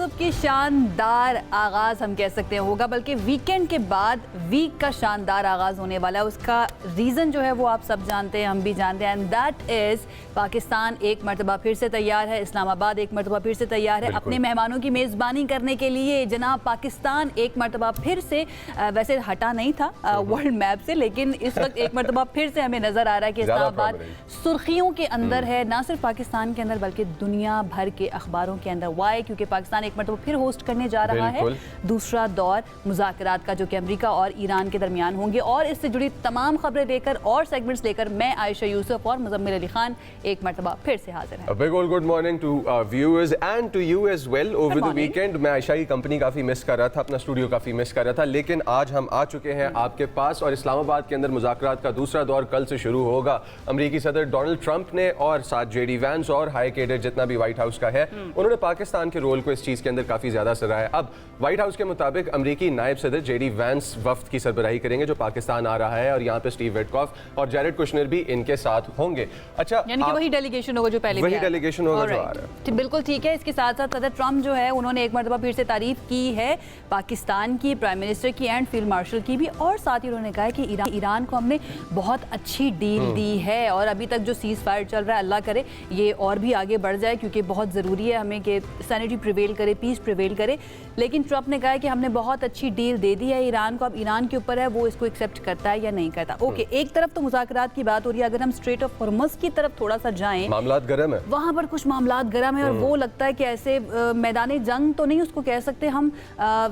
تعصب کی شاندار آغاز ہم کہہ سکتے ہیں ہوگا، بلکہ ویکینڈ کے بعد ویک کا شاندار آغاز ہونے والا ہے. اس کا ریزن جو ہے وہ آپ سب جانتے ہیں، ہم بھی جانتے ہیں، اینڈ دیٹ از پاکستان ایک مرتبہ پھر سے تیار ہے، اسلام آباد ایک مرتبہ پھر سے تیار ہے اپنے مہمانوں کی میزبانی کرنے کے لیے. جناب پاکستان ایک مرتبہ پھر سے ویسے ہٹا نہیں تھا ورلڈ میپ سے، لیکن اس وقت ایک مرتبہ پھر سے ہمیں نظر آ رہا ہے کہ اسلام آباد سرخیوں کے اندر ہے، نہ صرف پاکستان کے اندر بلکہ دنیا بھر کے اخباروں کے اندر. وائی؟ کیونکہ پاکستان ایک مرتبہ پھر ہوسٹ کرنے جا رہا ہے دوسرا دور مذاکرات کا، جو کہ امریکہ اور ایران کے درمیان ہوں گے. اور اس سے جڑی تمام خبریں لے کر اور سیگمنٹس لے کر میں عائشہ یوسف اور مزمل علی خان ایک مرتبہ پھر سے حاضر ہیں. Good morning to viewers and to you as well. Over the weekend میں عائشہ کی کمپنی کافی مس کر رہا تھا، اپنا اسٹوڈیو کافی مس کر رہا تھا، لیکن آج ہم آ چکے ہیں آپ کے پاس اور اسلام آباد کے اندر مذاکرات کا دوسرا دور کل سے شروع ہوگا. امریکی صدر ڈونلڈ ٹرمپ نے اور ساتھ جے ڈی وینس اور ہائی کیڈر جتنا بھی وائٹ ہاؤس کا ہے، انہوں نے پاکستان کے رول کو اس چیز کے اندر کافی زیادہ سراہا. اب وائٹ ہاؤس کے مطابق امریکی نائب صدر جے ڈی وینس وفد کی سربراہی کریں گے جو پاکستان آ رہا ہے، اور یہاں پہ اسٹیو وٹکاف اور جیرڈ کشنر بھی ان کے ساتھ ہوں گے. اچھا، یعنی کہ وہی ڈیلیگیشن ہوگا جو پہلے وہی ڈیلیگیشن ہوگا جو آ رہا ہے. بالکل ٹھیک ہے. اس کے ساتھ ساتھ صدر ٹرمپ جو ہے انہوں نے ایک مرتبہ پھر سے تعریف کی ہے پاکستان کی، پرائم منسٹر کی اینڈ فیلڈ مارشل کی بھی، اور ساتھ ہی انہوں نے کہا کہ ایران کو ہم نے بہت اچھی ڈیل دی ہے، اور ابھی تک جو سیز فائر چل رہا ہے اللہ کرے یہ اور بھی آگے بڑھ جائے، کیونکہ بہت ضروری ہے ہمیں کہ سینٹی پریویل کرے، پیس پریویل کرے. لیکن ٹرمپ نے کہا ہے کہ ہم نے بہت اچھی ڈیل دے دی ہے ایران کو، اب ایران کے اوپر ہے وہ اس کو ایکسیپٹ کرتا ہے یا نہیں کرتا. اوکے، ایک طرف تو مذاکرات کی بات ہو رہی ہے، اگر ہم اسٹریٹ آف ہرمز کی طرف تھوڑا سا جائیں، معاملات گرم ہے، وہاں پر کچھ معاملات گرم ہیں، اور وہ لگتا ہے کہ ایسے میدان جنگ تو نہیں اس کو کہہ سکتے ہم،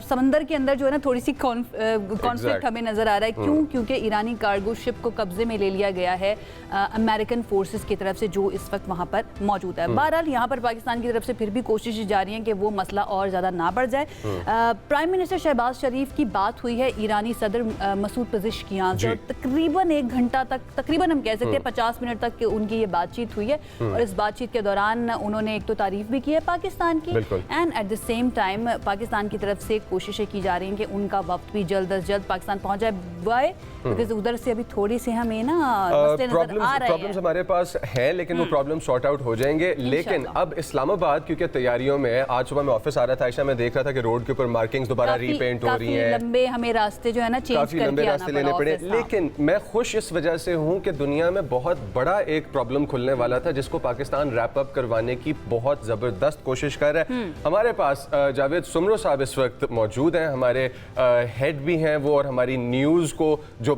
سمندر کے اندر جو ہے نا تھوڑی سی کانفلکٹ ہمیں نظر آ رہا ہے. کیوں؟ کیونکہ ایرانی کارگو شپ کو قبضے میں لے لیا گیا ہے امریکن فورسز کی طرف سے جو اس وقت وہاں پر موجود ہے. بہرحال یہاں پر پاکستان کی طرف سے پھر بھی کوشش جاری ہیں کہ وہ مسئلہ اور زیادہ نہ بڑھ جائے. پرائم منسٹر شہباز شریف کی بات ہوئی ہے ایرانی صدر مسعود پزشکیان سے، اور تقریباً ایک گھنٹہ تک، تقریباً ہم کہہ سکتے ہیں 50 منٹ تک ان کی یہ بات چیت ہوئی ہے. اور اس بات چیت کے دوران انہوں نے ایک تو تعریف بھی کی ہے پاکستان کی، and at the same time Pakistan کی طرف سے کوششیں کی جا رہی ہیں کہ ان کا وقت بھی جلد از جلد پاکستان پہنچ جائے. وائے؟ بیکاز ادھر سے ابھی تھوڑی سی ہمیں نا مسئلے نظر آ رہے ہیں. پرابلمز ہمارے پاس ہیں، لیکن وہ پرابلم سارٹ آؤٹ ہو جائیں گے. لیکن اب اسلام آباد کیونکہ تیاریوں میں، آج صبح میں آفس آ رہا تھا عائشہ، میں دیکھ رہا تھا کہ روڈ کے اوپر مارکنگز دوبارہ ری پینٹ ہو رہی ہیں، کافی لمبے ہمیں راستے جو ہے نا چینج کافی لمبے راستے لینے پڑے. لیکن میں خوش اس وجہ سے ہوں کہ دنیا میں بہت بڑا ایک پرابلم کھلنے والا تھا جس کو پاکستان ریپ اپ کروانے کی بہت زبردست کوشش کر رہا ہے. ہمارے پاس جاوید سمرو صاحب اس وقت موجود ہیں، ہمارے ہیڈ بھی ہیں وہ، اور ہماری نیوز کو جو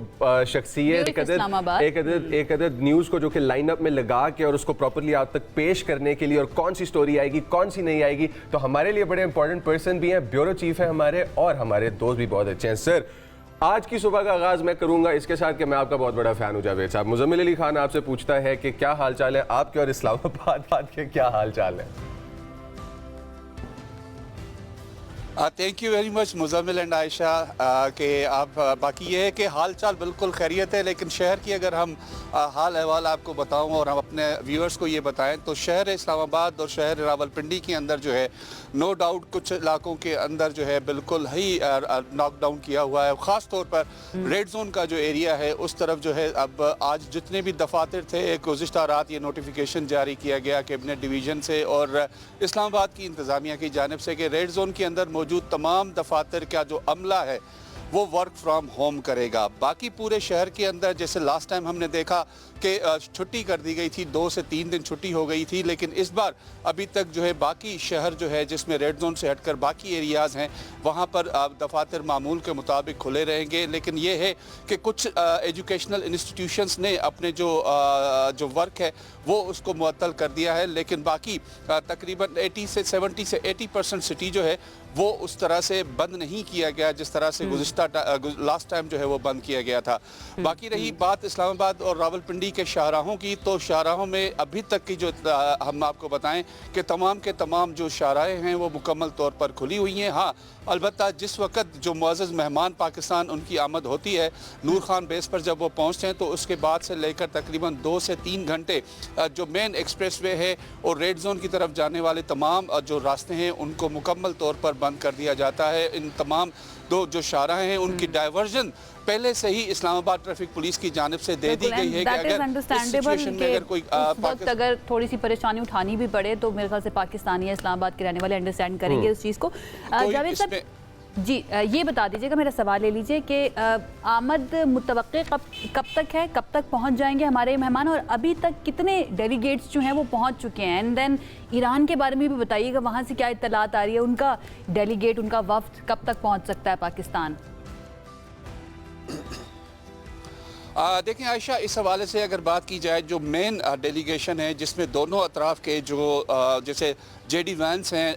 شخصیت ایک عدد نیوز کو جو کہ لائن اپ میں لگا کے اور اس کو پراپرلی آپ تک پیش کرنے کے لیے، اور کون سی سٹوری آئے گی کون سی نہیں آئے گی، تو ہمارے لیے بڑے امپورٹنٹ پرسن بھی ہیں، بیورو چیف ہیں ہمارے، اور ہمارے دوست بھی بہت اچھے ہیں. سر، آج کی صبح کا آغاز میں کروں گا اس کے ساتھ کہ میں آپ کا بہت بڑا فین ہوں جاوید صاحب. مزمل علی خان آپ سے پوچھتا ہے کہ کیا حال چال ہے آپ کے اور اسلام آباد کے کیا حال چال ہے؟ Thank you very much Muzammil and Ayesha کہ آپ، باقی یہ ہے کہ حال چال بالکل خیریت ہے، لیکن شہر کی اگر ہم حال احوال آپ کو بتاؤں اور ہم اپنے ویورز کو یہ بتائیں تو شہر اسلام آباد اور شہر راولپنڈی کے اندر جو ہے نو ڈاؤٹ کچھ علاقوں کے اندر جو ہے بالکل ہی ناک ڈاؤن کیا ہوا ہے. خاص طور پر ریڈ زون کا جو ایریا ہے اس طرف جو ہے اب آج جتنے بھی دفاتر تھے، گزشتہ رات یہ نوٹیفیکیشن جاری کیا گیا کیبنٹ ڈویژن سے اور اسلام آباد کی انتظامیہ کی جانب سے کہ ریڈ زون کے اندر موجود تمام دفاتر کا جو عملہ ہے وہ ورک فرام ہوم کرے گا. باقی پورے شہر کے اندر جیسے لاسٹ ٹائم ہم نے دیکھا کہ چھٹی کر دی گئی تھی، 2 سے 3 دن چھٹی ہو گئی تھی، لیکن اس بار ابھی تک جو ہے باقی شہر جو ہے جس میں ریڈ زون سے ہٹ کر باقی ایریاز ہیں وہاں پر دفاتر معمول کے مطابق کھلے رہیں گے. لیکن یہ ہے کہ کچھ ایجوکیشنل انسٹیٹیوشنز نے اپنے جو ورک ہے وہ اس کو معطل کر دیا ہے، لیکن باقی تقریباً 70 سے 80% سٹی جو ہے وہ اس طرح سے بند نہیں کیا گیا جس طرح سے گزشتہ لاسٹ ٹائم جو ہے وہ بند کیا گیا تھا. باقی رہی بات اسلام آباد اور راولپنڈی کے شاہراہوں کی، تو شاہراہوں میں ابھی تک کی جو ہم آپ کو بتائیں کہ تمام کے تمام جو شاہراہیں ہیں وہ مکمل طور پر کھلی ہوئی ہیں. ہاں، البتہ جس وقت جو معزز مہمان پاکستان ان کی آمد ہوتی ہے نور خان بیس پر جب وہ پہنچتے ہیں تو اس کے بعد سے لے کر تقریباً 2 سے 3 گھنٹے جو مین ایکسپریس وے ہے اور ریڈ زون کی طرف جانے والے تمام جو راستے ہیں ان کو مکمل طور پر بند کر دیا جاتا ہے. ان تمام دو جو شاہراہ ہیں ان کی ڈائیورژن پہلے سے ہی اسلام آباد ٹریفک پولیس کی جانب سے دے دی گئی ہے کہ اگر اس سچویشن میں اگر کوئی اگر تھوڑی سی پریشانی اٹھانی بھی پڑے تو میرے خیال سے پاکستانی اسلام آباد کے رہنے والے انڈرسٹینڈ کریں گے اس چیز کو. جاوید صاحب جی یہ بتا دیجیے گا, میرا سوال لے لیجیے کہ آمد متوقع کب تک ہے, کب تک پہنچ جائیں گے ہمارے مہمان, اور ابھی تک کتنے ڈیلیگیٹس جو ہیں وہ پہنچ چکے ہیں, اینڈ دین ایران کے بارے میں بھی بتائیے گا, وہاں سے کیا اطلاعات آ رہی ہے, ان کا ڈیلیگیٹ, ان کا وفد کب تک پہنچ سکتا ہے پاکستان؟ دیکھیں عائشہ, اس حوالے سے اگر بات کی جائے جو مین ڈیلیگیشن ہے جس میں دونوں اطراف کے جو جیسے جے ڈی وینس ہیں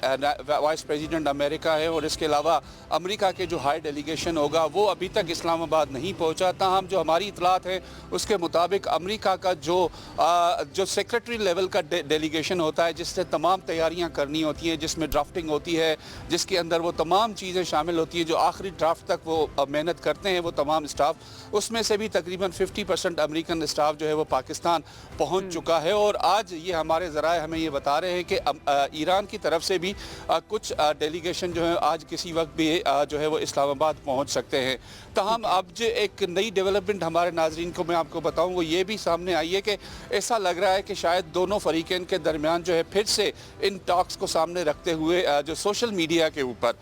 وائس پریزیڈنٹ امریکہ ہے, اور اس کے علاوہ امریکہ کے جو ہائی ڈیلیگیشن ہوگا وہ ابھی تک اسلام آباد نہیں پہنچا. تاہم جو ہماری اطلاعات ہیں اس کے مطابق امریکہ کا جو سیکرٹری لیول کا ڈیلیگیشن ہوتا ہے جس سے تمام تیاریاں کرنی ہوتی ہیں, جس میں ڈرافٹنگ ہوتی ہے, جس کے اندر وہ تمام چیزیں شامل ہوتی ہیں جو آخری ڈرافٹ تک وہ محنت کرتے ہیں وہ تمام اسٹاف, اس میں سے بھی تقریباً 50% امریکن اسٹاف جو ہے وہ پاکستان پہنچ چکا ہے. اور آج یہ ہمارے ذرائع ہمیں یہ بتا رہے ہیں کہ ایران کی طرف سے بھی کچھ ڈیلیگیشن جو ہے آج کسی وقت بھی جو ہے وہ اسلام آباد پہنچ سکتے ہیں. تاہم اب جو ایک نئی ڈیولپمنٹ ہمارے ناظرین کو میں آپ کو بتاؤں وہ یہ بھی سامنے آئی ہے کہ ایسا لگ رہا ہے کہ شاید دونوں فریقین کے درمیان جو ہے پھر سے ان ٹاکس کو سامنے رکھتے ہوئے جو سوشل میڈیا کے اوپر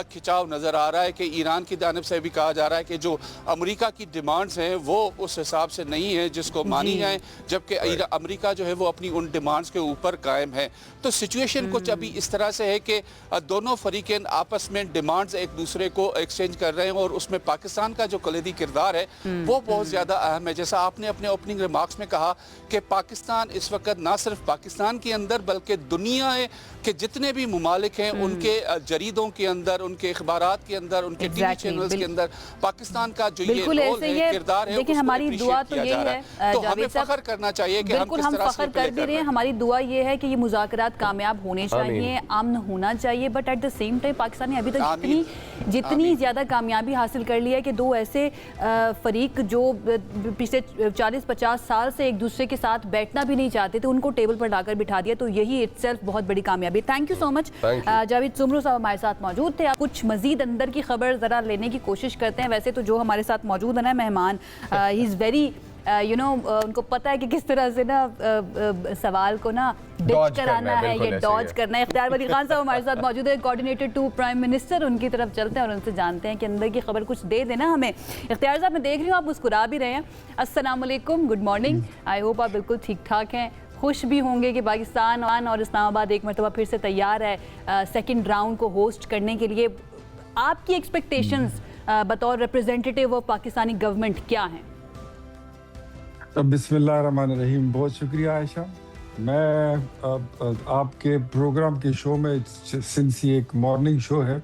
کھچاؤ نظر آ رہا ہے کہ ایران کی جانب سے بھی کہا جا رہا ہے کہ جو امریکہ کی ڈیمانڈز ہیں وہ اس حساب سے نہیں ہے جس کو مانی جائیں, جبکہ امریکہ جو ہے وہ اپنی ان ڈیمانڈز کے اوپر قائم ہے. تو سچویشن کچھ ابھی اس طرح سے ہے کہ دونوں فریقین آپس میں ڈیمانڈز ایک دوسرے کو ایکسچینج کر رہے ہیں, اور اس میں پاکستان کا جو کلیدی کردار ہے وہ بہت زیادہ اہم ہے. جیسا آپ نے اپنے اوپننگ ریمارکس میں کہا کہ پاکستان اس وقت نہ صرف پاکستان کے اندر بلکہ دنیا کے جتنے بھی ممالک ہیں ان کے جریدوں کے اندر, ان کے اخبارات کے اندر, ان کے ٹی وی چینلز کے اندر پاکستان کا جو یہ رول ہے, کردار ہے, دیکھیں ہماری دعا تو یہ ہے, تو ہمیں فخر کرنا چاہیے کہ بالکل ہم فخر کر بھی رہے ہیں, ہماری دعا یہ ہے کہ یہ مذاکرات کامیاب ہونے چاہیے, امن ہونا چاہیے, but at the same time Pakistan نے ابھی تک جتنی زیادہ کامیابی حاصل کر لی ہے کہ دو ایسے فریق جو پچھلے 40-50 سال سے ایک دوسرے کے ساتھ بیٹھنا بھی نہیں چاہتے تھے ان کو ٹیبل پر لا کر بٹھا دیا, تو یہی اٹ سیلف بہت بڑی کامیابی. تھینک یو سو مچ. جاوید سمرو صاحب ہمارے ساتھ موجود تھے. کچھ مزید اندر کی خبر ذرا لینے کی کوشش کرتے ہیں. ویسے تو جو ہمارے ساتھ موجود ہے نا مہمان, ہی از ویری ان کو پتہ ہے کہ کس طرح سے نا سوال کو نا ڈچ کرانا ہے, یہ ڈاج کرنا ہے. اختیار ولی خان صاحب ہمارے ساتھ موجود ہے, کوآرڈینیٹر ٹو پرائم منسٹر. ان کی طرف چلتے ہیں اور ان سے جانتے ہیں کہ اندر کی خبر کچھ دے دینا ہمیں. اختیار صاحب میں دیکھ رہی ہوں آپ مسکرا بھی رہے ہیں. السلام علیکم, گڈ مارننگ. آئی ہوپ آپ بالکل ٹھیک ٹھاک ہیں, خوش بھی ہوں گے کہ پاکستان اور اسلام آباد ایک مرتبہ پھر سے تیار ہے سیکنڈ راؤنڈ کو ہوسٹ کرنے کے لیے. آپ کی ایکسپیکٹیشنز بطور ریپرزینٹیٹیو آف پاکستانی گورنمنٹ کیا ہیں؟ بسم اللہ الرحمن الرحیم. بہت شکریہ عائشہ. میں آپ کے پروگرام کے شو میں سنس یہ ایک مارننگ شو ہے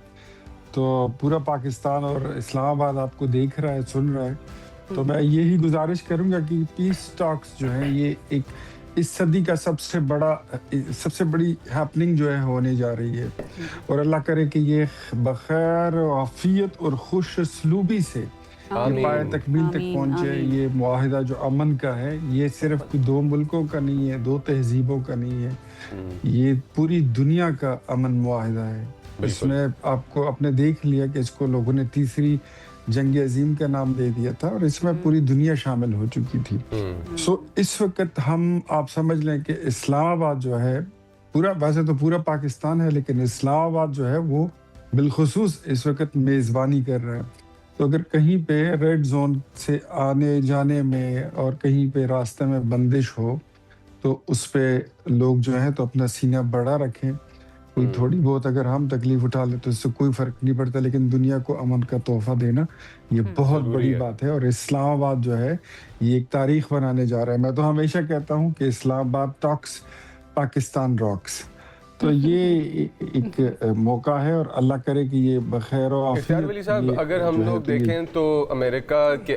تو پورا پاکستان اور اسلام آباد آپ کو دیکھ رہا ہے, سن رہا ہے, تو میں یہی گزارش کروں گا کہ پیس ٹاکس جو ہیں یہ ایک اس صدی کا سب سے بڑی ہیپننگ جو ہے ہونے جا رہی ہے, اور اللہ کرے کہ یہ بخیر و عافیت اور خوش اسلوبی سے پائے تکمیل تک پہنچے. یہ معاہدہ جو امن کا ہے یہ صرف دو ملکوں کا نہیں ہے, دو تہذیبوں کا نہیں ہے, یہ پوری دنیا کا امن معاہدہ ہے. اس میں آپ کو آپ نے دیکھ لیا کہ اس کو لوگوں نے تیسری جنگ عظیم کا نام دے دیا تھا, اور اس میں پوری دنیا شامل ہو چکی تھی. سو اس وقت ہم آپ سمجھ لیں کہ اسلام آباد جو ہے ویسے تو پورا پاکستان ہے, لیکن اسلام آباد جو ہے وہ بالخصوص اس وقت میزبانی کر رہا ہے. تو اگر کہیں پہ ریڈ زون سے آنے جانے میں اور کہیں پہ راستے میں بندش ہو تو اس پہ لوگ جو ہیں تو اپنا سینہ بڑا رکھیں. کوئی تھوڑی بہت اگر ہم تکلیف اٹھا لیں تو اس سے کوئی فرق نہیں پڑتا, لیکن دنیا کو امن کا تحفہ دینا یہ بہت بڑی بات ہے. اور اسلام آباد جو ہے یہ ایک تاریخ بنانے جا رہا ہے. میں تو ہمیشہ کہتا ہوں کہ اسلام آباد ٹاکس, پاکستان راکس. تو یہ ایک موقع ہے اور اللہ کرے کہ یہ بخیر و عافیت. اختیار ولی صاحب, اگر ہم لوگ دیکھیں تو امریکہ کے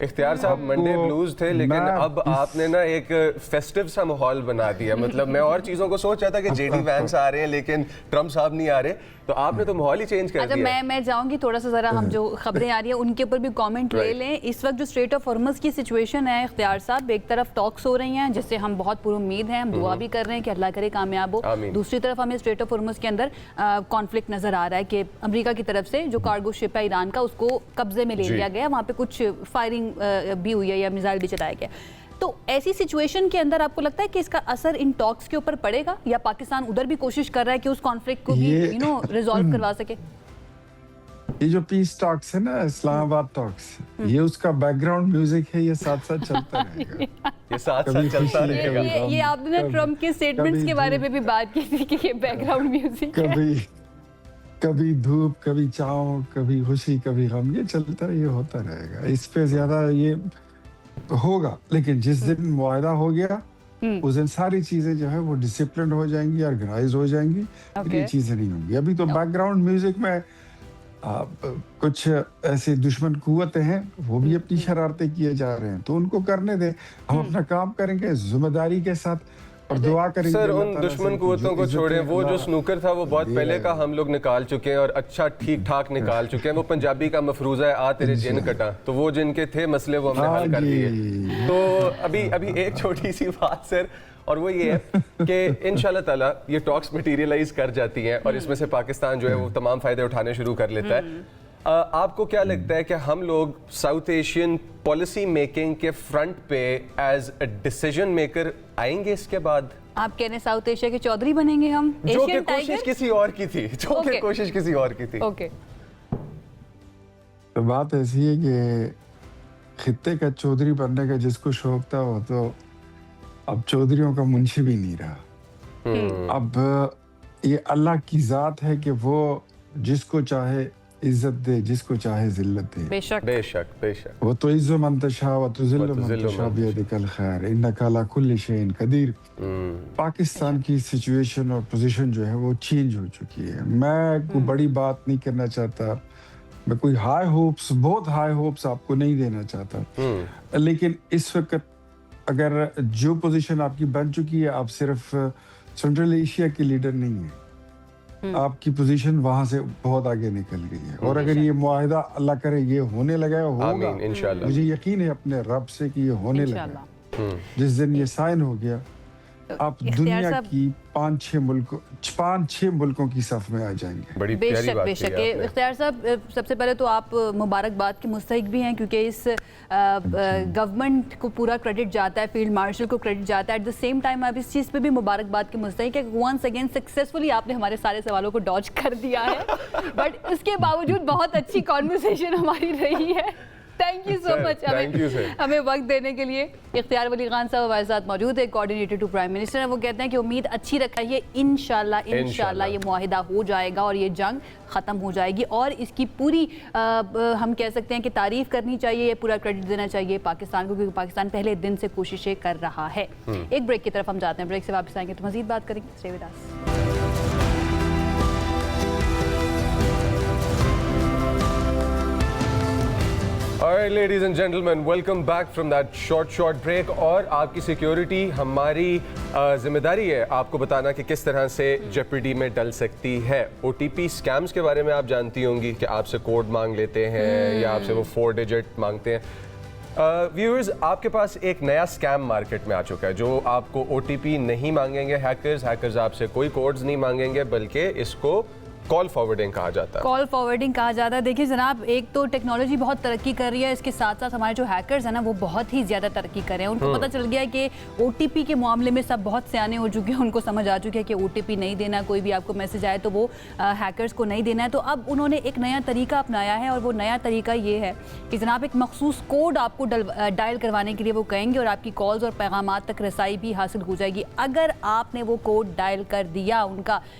اختیار صاحب منڈے بلوز تھے لیکن اب آپ نے نا ایک فیسٹیو سا ماحول بنا دیا. مطلب میں اور چیزوں کو سوچ رہا تھا کہ جے ڈی وینس آ رہے ہیں لیکن ٹرمپ صاحب نہیں آ رہے, تو آپ نے تو ماحول ہی چینج کر دیا. میں جاؤں گی تھوڑا سا ذرا ہم جو خبریں آ رہی ہیں ان کے اوپر بھی کامنٹ لے لیں. اس وقت جو اسٹریٹ آف ہارمز کی سچویشن ہے اختیار صاحب, ایک طرف ٹاکس ہو رہی ہیں جس سے ہم بہت پر امید ہیں, ہم دعا بھی کر رہے ہیں کہ اللہ کرے کامیاب ہو. دوسری طرف ہمیں اسٹریٹ آف ہارمز کے اندر کانفلکٹ نظر آ رہا ہے کہ امریکہ کی طرف سے جو کارگو شپ ہے ایران کا اس کو قبضے میں لے لیا گیا, وہاں پہ کچھ فائرنگ بھی ہوئی ہے یا میزائل بھی چلایا گیا. تو ایسی سچویشن کے اندر آپ کو لگتا ہے کہ اس کا اثر ان ٹاکس کے اوپر پڑے گا, یا پاکستان ادھر بھی کوشش کر رہا ہے کہ اس کانفلکٹ کو بھی ریزالو کروا سکے؟ یہ جو پیس ٹاکس ہے نا, اسلام آباد ٹاکس, یہ اس کا بیک گراؤنڈ میوزک ہے, یہ ساتھ ساتھ چلتا رہے گا. یہ ساتھ ساتھ چلتا رہے گا. یہ آپ نے ٹرمپ کے سٹیٹمنٹس کے بارے میں بھی بات کی تھی کہ یہ بیک گراؤنڈ میوزک ہے. کبھی دھوپ, کبھی چھاؤں, کبھی خوشی, کبھی غم, یہ چلتا یہ ہوتا رہے گا. اس پہ زیادہ یہ ہوگا, لیکن جس دن معاہدہ ہو گیا اس دن ساری چیزیں جو ہے وہ ڈسپلنڈ ہو جائیں گی, آرگنائز ہو جائیں گی. یہ چیزیں نہیں ہوں گی. ابھی تو بیک گراؤنڈ میوزک میں کچھ ایسے دشمن قوتیں ہیں, وہ بھی اپنی شرارتیں کیے جا رہے ہیں, تو ان کو کرنے دیں. ہم اپنا کام کریں گے ذمہ داری کے ساتھ اور دعا کریں گے. سر ان دشمن قوتوں کو چھوڑیں, وہ جو سنوکر تھا وہ بہت پہلے کا ہم لوگ نکال چکے ہیں اور اچھا ٹھیک ٹھاک نکال چکے ہیں. وہ پنجابی کا مفروضہ ہے آ تیرے جن کٹا, تو وہ جن کے تھے مسئلے وہ ہم نے حل کر دیے. تو ابھی ایک چھوٹی سی بات سر, اور وہ یہ ہے کہ انشاءاللہ تعالیٰ یہ ٹاکس مٹیریلائز کر جاتی ہیں اور اس میں سے پاکستان جو ہے وہ تمام فائدے اٹھانے شروع کر لیتا ہے. آپ کو کیا لگتا ہے کہ ہم لوگ ساؤتھ ایشین پالیسی میکنگ کے فرنٹ پہ ایز اے ڈیسیژن میکر آئیں گے اس کے بعد؟ آپ کہنے ساؤتھ ایشیا کے چودھری بنیں گے ہم, جو کہ کوشش کسی اور کی تھی, کوشش کسی اور کی تھی. اوکے, تو بات ایسی ہے کہ خطے کا چودھری بننے کا جس کو شوق تھا وہ تو اب چودھریوں کا منشی بھی نہیں رہا. اب یہ اللہ کی ذات ہے کہ وہ جس کو چاہے عزت دے, جس کو چاہے ذلت دے. بے شک بے شک بے شک. وہ تو عز من تشاء و تذل من تشاء بیدک الخیر انک علی کل شیء قدیر. پاکستان کی سچویشن اور پوزیشن جو ہے وہ چینج ہو چکی ہے. میں کوئی بڑی بات نہیں کرنا چاہتا, میں کوئی بہت ہائی ہوپس آپ کو نہیں دینا چاہتا, لیکن اس وقت اگر جو پوزیشن آپ کی بن چکی ہے, آپ صرف سنٹرل ایشیا کے لیڈر نہیں ہیں, آپ کی پوزیشن وہاں سے بہت آگے نکل گئی ہے. اور اگر یہ معاہدہ اللہ کرے یہ ہونے لگا ہوگا, مجھے یقین ہے اپنے رب سے کہ یہ ہونے لگا. جس دن یہ سائن ہو گیا, آپ دنیا کی 5-6 ملکوں کی صف میں آ جائیں گے. بے شک بے شک. اختیار صاحب سب سے پہلے تو آپ مبارکباد کے مستحق بھی ہیں, کیونکہ اس گورنمنٹ کو پورا کریڈٹ جاتا ہے, فیلڈ مارشل کو کریڈٹ جاتا ہے. ایٹ دا سیم ٹائم آپ اس چیز پہ بھی مبارکباد کے مستحق ہے کہ ونس اگین سکسیسفلی آپ نے ہمارے سارے سوالوں کو ڈاج کر دیا ہے, بٹ اس کے باوجود بہت اچھی کانورسیشن ہماری رہی ہے. تھینک یو سو مچ ہمیں وقت دینے کے لیے. اختیار ولی خان صاحب ہمارے ساتھ موجود ہے, کوآرڈینیٹر ٹو پرائم منسٹر. وہ کہتے ہیں کہ امید اچھی رکھیے, انشاءاللہ یہ معاہدہ ہو جائے گا اور یہ جنگ ختم ہو جائے گی, اور اس کی پوری ہم کہہ سکتے ہیں کہ تعریف کرنی چاہیے, پورا کریڈٹ دینا چاہیے پاکستان کو, کیونکہ پاکستان پہلے دن سے کوششیں کر رہا ہے. ایک بریک کی طرف ہم جاتے ہیں, بریک سے واپس آئیں گے تو مزید بات کریں گے. Stay with us. Alright ladies and gentlemen, welcome back from that short break. اور آپ کی سیکیورٹی ہماری ذمہ داری ہے آپ کو بتانا کہ کس طرح سے جیپرڈی میں ڈل سکتی ہے. او ٹی پی اسکیمز کے بارے میں آپ جانتی ہوں گی کہ آپ سے کوڈ مانگ لیتے ہیں یا آپ سے وہ 4 ڈیجٹ مانگتے ہیں. ویورز, آپ کے پاس ایک نیا اسکیم مارکیٹ میں آ چکا ہے جو آپ کو او ٹی پی نہیں مانگیں گے ہیکرز آپ سے کوئی کوڈز نہیں مانگیں گے, بلکہ اس کو کال فارورڈنگ کہا جاتا ہے. کال فارورڈنگ کہا جاتا ہے. دیکھیں جناب, ایک تو ٹیکنالوجی بہت ترقی کر رہی ہے, اس کے ساتھ ساتھ ہمارے جو ہیکرز ہیں نا وہ بہت ہی زیادہ ترقی کر رہے ہیں. ان کو پتہ چل گیا ہے کہ او ٹی پی کے معاملے میں سب بہت سیانے ہو چکے ہیں, ان کو سمجھ آ چکے ہیں کہ او ٹی پی نہیں دینا, کوئی بھی آپ کو میسج آئے تو وہ ہیکرز کو نہیں دینا ہے. تو اب انہوں نے ایک نیا طریقہ اپنایا ہے, اور وہ نیا طریقہ یہ ہے کہ جناب ایک مخصوص کوڈ آپ کو ڈائل کروانے کے لیے وہ کہیں گے, اور آپ کی کالز اور پیغامات تک رسائی بھی حاصل ہو جائے گی. اگر آپ نے وہ کوڈ ڈائل کر دیا ان کا,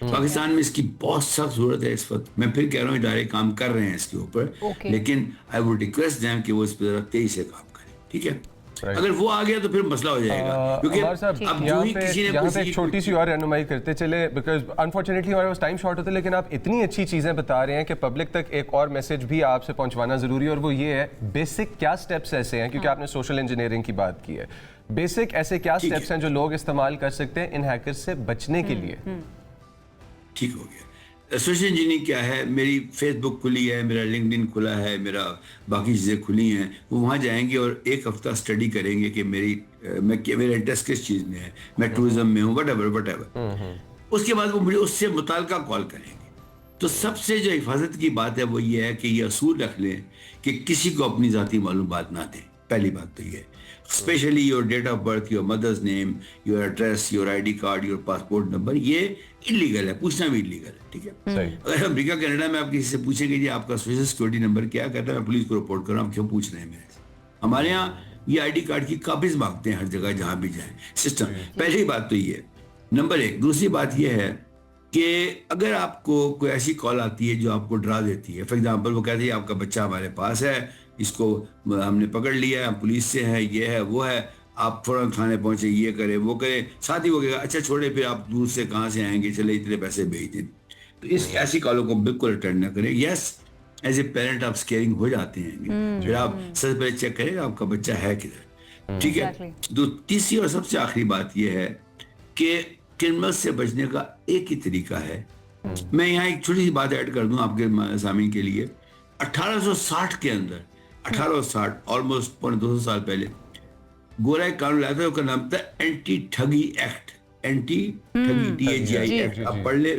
پاکستان میں اس کی بہت سخت ضرورت ہے اس وقت. میں پھر کہہ رہا ہوں ادارے کام کر رہے ہیں اس کے اوپر, لیکن آئی ووڈ ریکویسٹ دیم کہ وہ اس پہ ذرا تیزی سے کام کریں, ٹھیک ہے. اگر وہ آ گیا تو پھر مسئلہ ہو جائے گا, کیونکہ اب جو ہی کسی نے یہاں پہ ایک چھوٹی سی اور رہنمائی کرتے چلے, بیکاز انفارچونیٹلی ہمارے پاس ٹائم شارٹ ہوتا ہے, لیکن آپ اتنی اچھی چیزیں بتا رہے ہیں کہ پبلک تک ایک اور میسج بھی آپ سے پہنچوانا ضروری ہے, اور وہ یہ ہے بیسک کیا سٹیپس ایسے ہیں, کیونکہ آپ نے سوشل انجینئرنگ کی بات کی ہے, بیسک ایسے کیا سٹیپس ہیں جو لوگ استعمال کر سکتے ہیں ان ہیکرز سے بچنے کے لیے؟ ٹھیک ہو گیا. سوشل انجینئرنگ کیا ہے, میری فیس بک کھلی ہے, میرا لنکڈ ان کھلا ہے, میرا باقی چیزیں کھلی ہیں, وہ وہاں جائیں گے اور ایک ہفتہ اسٹڈی کریں گے کہ میرا انٹرسٹ کس چیز میں ہے, میں ٹورزم میں ہوں, وٹ ایور. اس کے بعد وہ مجھے اس سے متعلقہ کال کریں گے. تو سب سے جو حفاظت کی بات ہے وہ یہ ہے کہ یہ اصول رکھ لیں کہ کسی کو اپنی ذاتی معلومات نہ دیں. پہلی بات تو یہ ہے, especially your date of birth, your mother's name, your address, your I D card, your passport number, یہ انلیگل ہے, پوچھنا بھی انلیگل ہے, ٹھیک ہے. اگر امریکہ کینیڈا میں آپ کسی سے پوچھیں گے جی آپ کا سوشل سیکورٹی نمبر کیا, کہتا ہے میں پولیس کو رپورٹ کر رہا ہوں, کیوں پوچھ رہے ہیں میرے سے. ہمارے یہاں یہ آئی ڈی کارڈ کی کاپیز مانگتے ہیں ہر جگہ جہاں بھی جائیں, سسٹم. پہلی بات تو یہ نمبر ایک. دوسری بات یہ ہے کہ اگر آپ کو کوئی ایسی کال آتی ہے جو آپ کو ڈرا دیتی ہے, فار ایگزامپل وہ کہتے ہیں آپ کا بچہ ہمارے پاس ہے, اس کو ہم نے پکڑ لیا ہے, ہم پولیس سے ہیں, یہ ہے وہ ہے, آپ فوراً تھانے پہنچے, یہ کریں وہ کریں, ساتھ ہی وہ کہے گا اچھا چھوڑے پھر آپ دور سے کہاں سے آئیں گے, چلے اتنے پیسے بھیج دیں. تو اس ایسی کالوں کو بالکل اٹینڈ نہ کریں. یس ایز اے پیرنٹ آپ اسکیئرنگ ہو جاتے ہیں, پھر آپ سب سے پہلے چیک کریں آپ کا بچہ ہے کدھر, ٹھیک ہے. تیسری اور سب سے آخری بات یہ ہے کہ کرمنل سے بچنے کا ایک ہی طریقہ ہے. میں یہاں ایک چھوٹی سی بات ایڈ کر دوں آپ کے سامعین کے لیے. 1860 کے اندر, 1860 آلموسٹ 250 سال پہلے گورا ایک قانون لایا تھا, اس کا نام تھا anti Thuggee act. Anti Thuggee TAGI act, آپ پڑھ لیں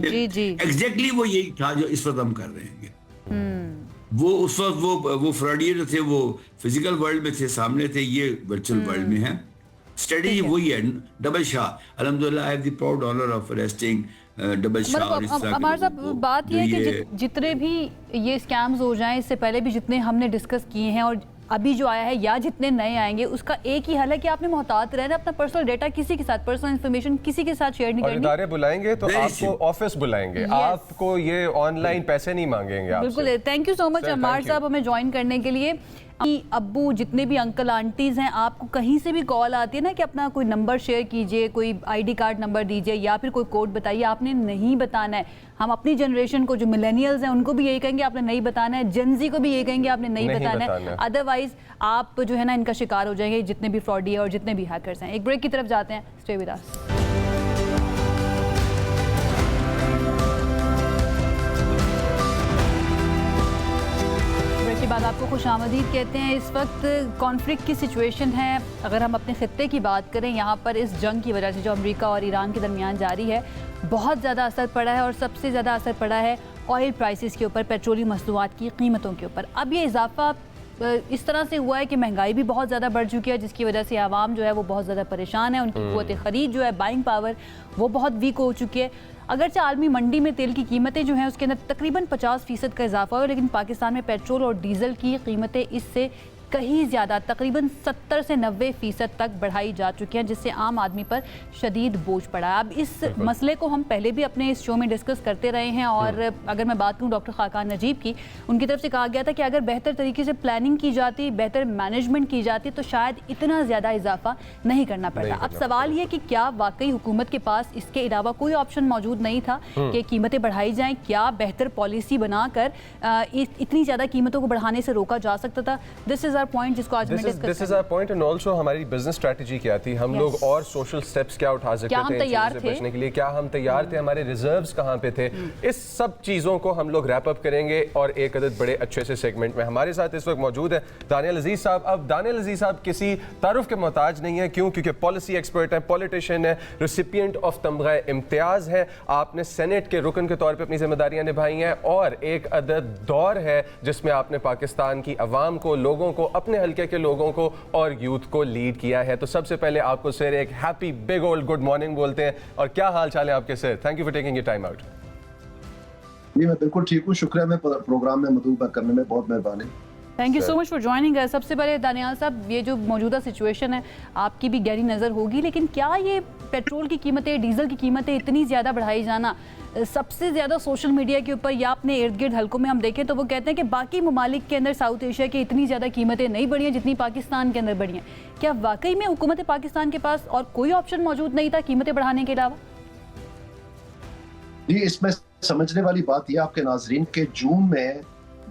ایگزیکٹلی وہ یہی تھا جو اس وقت ہم کر رہے ہیں. وہ اس وقت وہ فراڈیئر جو تھے وہ فزیکل ورلڈ میں تھے, سامنے تھے, یہ ورچوئل ورلڈ میں ہے. اسٹریٹجی وہی ہے, ڈبل شاہ. الحمدللہ I have the proud honor of arresting double Shah. ہمارے ساتھ بات یہ ہے کہ جتنے بھی یہ اسکیمز ہو جائیں, اس سے پہلے بھی جتنے ہم نے ڈسکس کیے ہیں اور ابھی جو آیا ہے یا جتنے نئے آئیں گے, اس کا ایک ہی حل ہے کہ آپ نے محتاط رہنا, اپنا پرسنل ڈیٹا کسی کے ساتھ, پرسنل انفارمیشن کسی کے ساتھ شیئر نہیں کرنی. اور ادارے بلائیں گے تو آپ کو آفس بلائیں گے, آپ کو یہ آن لائن پیسے نہیں مانگیں گے آپ سے. بالکل. تھینک یو سو مچ عمار صاحب ہمیں جوائن کرنے کے لیے. ابو جتنے بھی انکل آنٹیز ہیں, آپ کو کہیں سے بھی کال آتی ہے نا کہ اپنا کوئی نمبر شیئر کیجئے, کوئی آئی ڈی کارڈ نمبر دیجئے یا پھر کوئی کوڈ بتائیے, آپ نے نہیں بتانا ہے. ہم اپنی جنریشن کو جو ملینیلز ہیں ان کو بھی یہی کہیں گے آپ نے نہیں بتانا ہے, جن زی کو بھی یہی کہیں گے آپ نے نہیں بتانا ہے, ادروائز آپ جو ہے نا ان کا شکار ہو جائیں گے, جتنے بھی فراڈی اور جتنے بھی ہیکرز ہیں. ایک بریک کی طرف جاتے ہیں, اسٹے ود اس. بعد آپ کو خوش آمدید کہتے ہیں. اس وقت کانفلکٹ کی سچویشن ہے. اگر ہم اپنے خطے کی بات کریں, یہاں پر اس جنگ کی وجہ سے جو امریکہ اور ایران کے درمیان جاری ہے, بہت زیادہ اثر پڑا ہے, اور سب سے زیادہ اثر پڑا ہے آئل پرائسز کے اوپر, پیٹرولیم مصنوعات کی قیمتوں کے اوپر. اب یہ اضافہ اس طرح سے ہوا ہے کہ مہنگائی بھی بہت زیادہ بڑھ چکی ہے, جس کی وجہ سے عوام جو ہے وہ بہت زیادہ پریشان ہے, ان کی قوت خرید جو ہے, بائنگ پاور, وہ بہت ویک ہو چکی ہے. اگرچہ عالمی منڈی میں تیل کی قیمتیں جو ہیں اس کے اندر تقریباً 50% کا اضافہ ہوا, لیکن پاکستان میں پیٹرول اور ڈیزل کی قیمتیں اس سے کہیں زیادہ تقریباً 70 سے 90% تک بڑھائی جا چکی ہیں, جس سے عام آدمی پر شدید بوجھ پڑا ہے. اب اس مسئلے کو ہم پہلے بھی اپنے اس شو میں ڈسکس کرتے رہے ہیں, اور اگر میں بات کروں ڈاکٹر خاقان نجیب کی, ان کی طرف سے کہا گیا تھا کہ اگر بہتر طریقے سے پلاننگ کی جاتی, بہتر مینجمنٹ کی جاتی, تو شاید اتنا زیادہ اضافہ نہیں کرنا پڑتا. اب سوال یہ کہ کیا واقعی حکومت کے پاس اس کے علاوہ کوئی آپشن موجود نہیں تھا کہ قیمتیں بڑھائی جائیں؟ کیا بہتر پالیسی بنا کر اتنی زیادہ قیمتوں کو بڑھانے سے روکا جا سکتا تھا؟ دس از آر پوائنٹ جس کو آج میں discuss this is our point. And also ہماری بزنس اسٹریٹجی کیا تھی, ہم لوگ اور سوشل سٹیپس کیا اٹھا سکتے تھے ان چیزوں سے بچنے کے لیے, کیا ہم تیار تھے, ہمارے ریزروز کہاں پہ تھے, اس سب چیزوں کو ہم لوگ ریپ اپ کریں گے. اور ایک عدد بڑے اچھے سے سیگمنٹ میں ہمارے ساتھ اس وقت موجود ہے دانیال عزیز صاحب. اب دانیال عزیز صاحب کسی تعارف کے محتاج نہیں ہے, کیوں؟ کیونکہ پالیسی ایکسپرٹ ہیں, پولیٹیشین ہیں, ریسیپینٹ آف تمغہ امتیاز ہے, آپ نے سینٹ کے رکن کے طور پہ اپنی ذمہ داریاں نبھائی ہیں, اور ایک عدد دور ہے جس میں آپ نے پاکستان کی عوام کو, لوگوں کو, اپنے حلقے کے لوگوں کو اور یوتھ کو لیڈ کیا ہے. تو سب سے پہلے آپ کو سر ایک happy big old good morning بولتے ہیں, اور کیا حال چال ہے آپ کے sir? Thank you for taking your time out. جی میں بالکل ٹھیک ہوں, شکریہ. میں پروگرام میں مدعو کرنے میں بہت مہربانی. Thank you so much for joining. سب سے پہلے دانیال صاحب, یہ جو موجودہ سچویشن ہے آپ کی بھی گہری نظر ہوگی, لیکن کیا یہ پیٹرول کی قیمتیں, ڈیزل کی قیمتیں اتنی زیادہ بڑھائی جانا, سب سے زیادہ سوشل میڈیا کے اوپر یا اپنے ارد گرد حلقوں میں ہم دیکھیں تو وہ کہتے ہیں کہ باقی ممالک کے اندر ساؤتھ ایشیا کی اتنی زیادہ قیمتیں نہیں بڑھی ہیں جتنی پاکستان کے اندر بڑھی ہیں. کیا واقعی میں حکومت پاکستان کے پاس اور کوئی آپشن موجود نہیں تھا قیمتیں بڑھانے کے علاوہ؟ جی, اس میں سمجھنے والی بات یہ آپ کے ناظرین کہ جون میں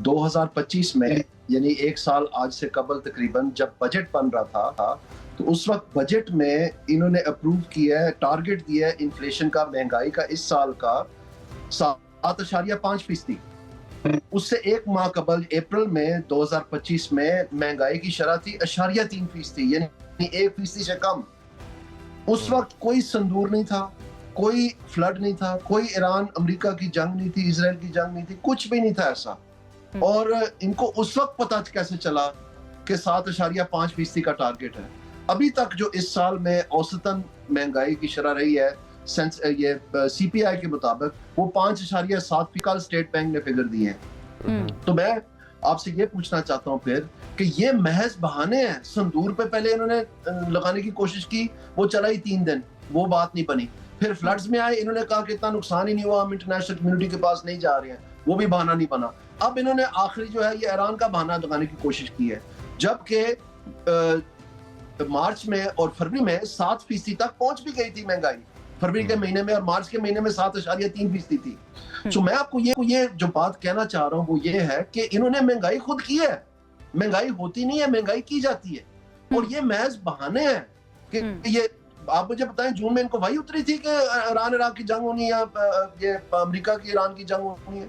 2025 میں, یعنی ایک سال آج سے قبل تقریباً, جب بجٹ بن رہا تھا تو اس وقت بجٹ میں انہوں نے اپروو کیا ہے, ٹارگٹ دیا ہے انفلیشن کا, مہنگائی کا اس سال کا 7.5%. اس سے ایک ماہ قبل اپریل میں 2025 میں مہنگائی کی شرح تھی 3%, یعنی 1% سے کم. اس وقت کوئی صندور نہیں تھا, کوئی فلڈ نہیں تھا, کوئی ایران امریکہ کی جنگ نہیں تھی, اسرائیل کی جنگ نہیں تھی, کچھ بھی نہیں تھا ایسا. اور ان کو اس وقت پتہ کیسے چلا کہ 7.5% کا ٹارگٹ ہے. ابھی تک جو اس سال میں اوسطاً مہنگائی کی شرح رہی ہے, یہ سی پی آئی کے مطابق وہ 5.7 کل اسٹیٹ بینک نے فگر دیے ہیں. تو میں آپ سے یہ پوچھنا چاہتا ہوں پھر کہ یہ محض بہانے ہیں. صندور پہ پہلے انہوں نے لگانے کی کوشش کی, وہ چلا ہی 3 دن, وہ بات نہیں بنی. پھر فلڈز میں آئے, انہوں نے کہا کہ اتنا نقصان ہی نہیں ہوا, ہم انٹرنیشنل کمیونٹی کے پاس نہیں جا رہے ہیں, وہ بھی بہانہ نہیں بنا. اب انہوں نے آخری جو ہے یہ ایران کا بہانہ لگانے کی کوشش کی ہے, جبکہ مارچ میں اور فروری میں 7% تک پہنچ بھی گئی تھی مہنگائی. فروری کے مہینے میں اور مارچ کے مہینے میں 7.3% تھی. تو میں آپ کو یہ جو بات کہنا چاہ رہا ہوں وہ یہ ہے کہ انہوں نے مہنگائی خود کی ہے. مہنگائی ہوتی نہیں ہے, مہنگائی کی جاتی ہے, اور یہ محض بہانے ہیں کہ یہ آپ مجھے بتائیں جون میں ان کو وہی اتری تھی کہ ایران عراق کی جنگ ہونی ہے, یہ امریکہ کی ایران کی جنگ ہونی ہے.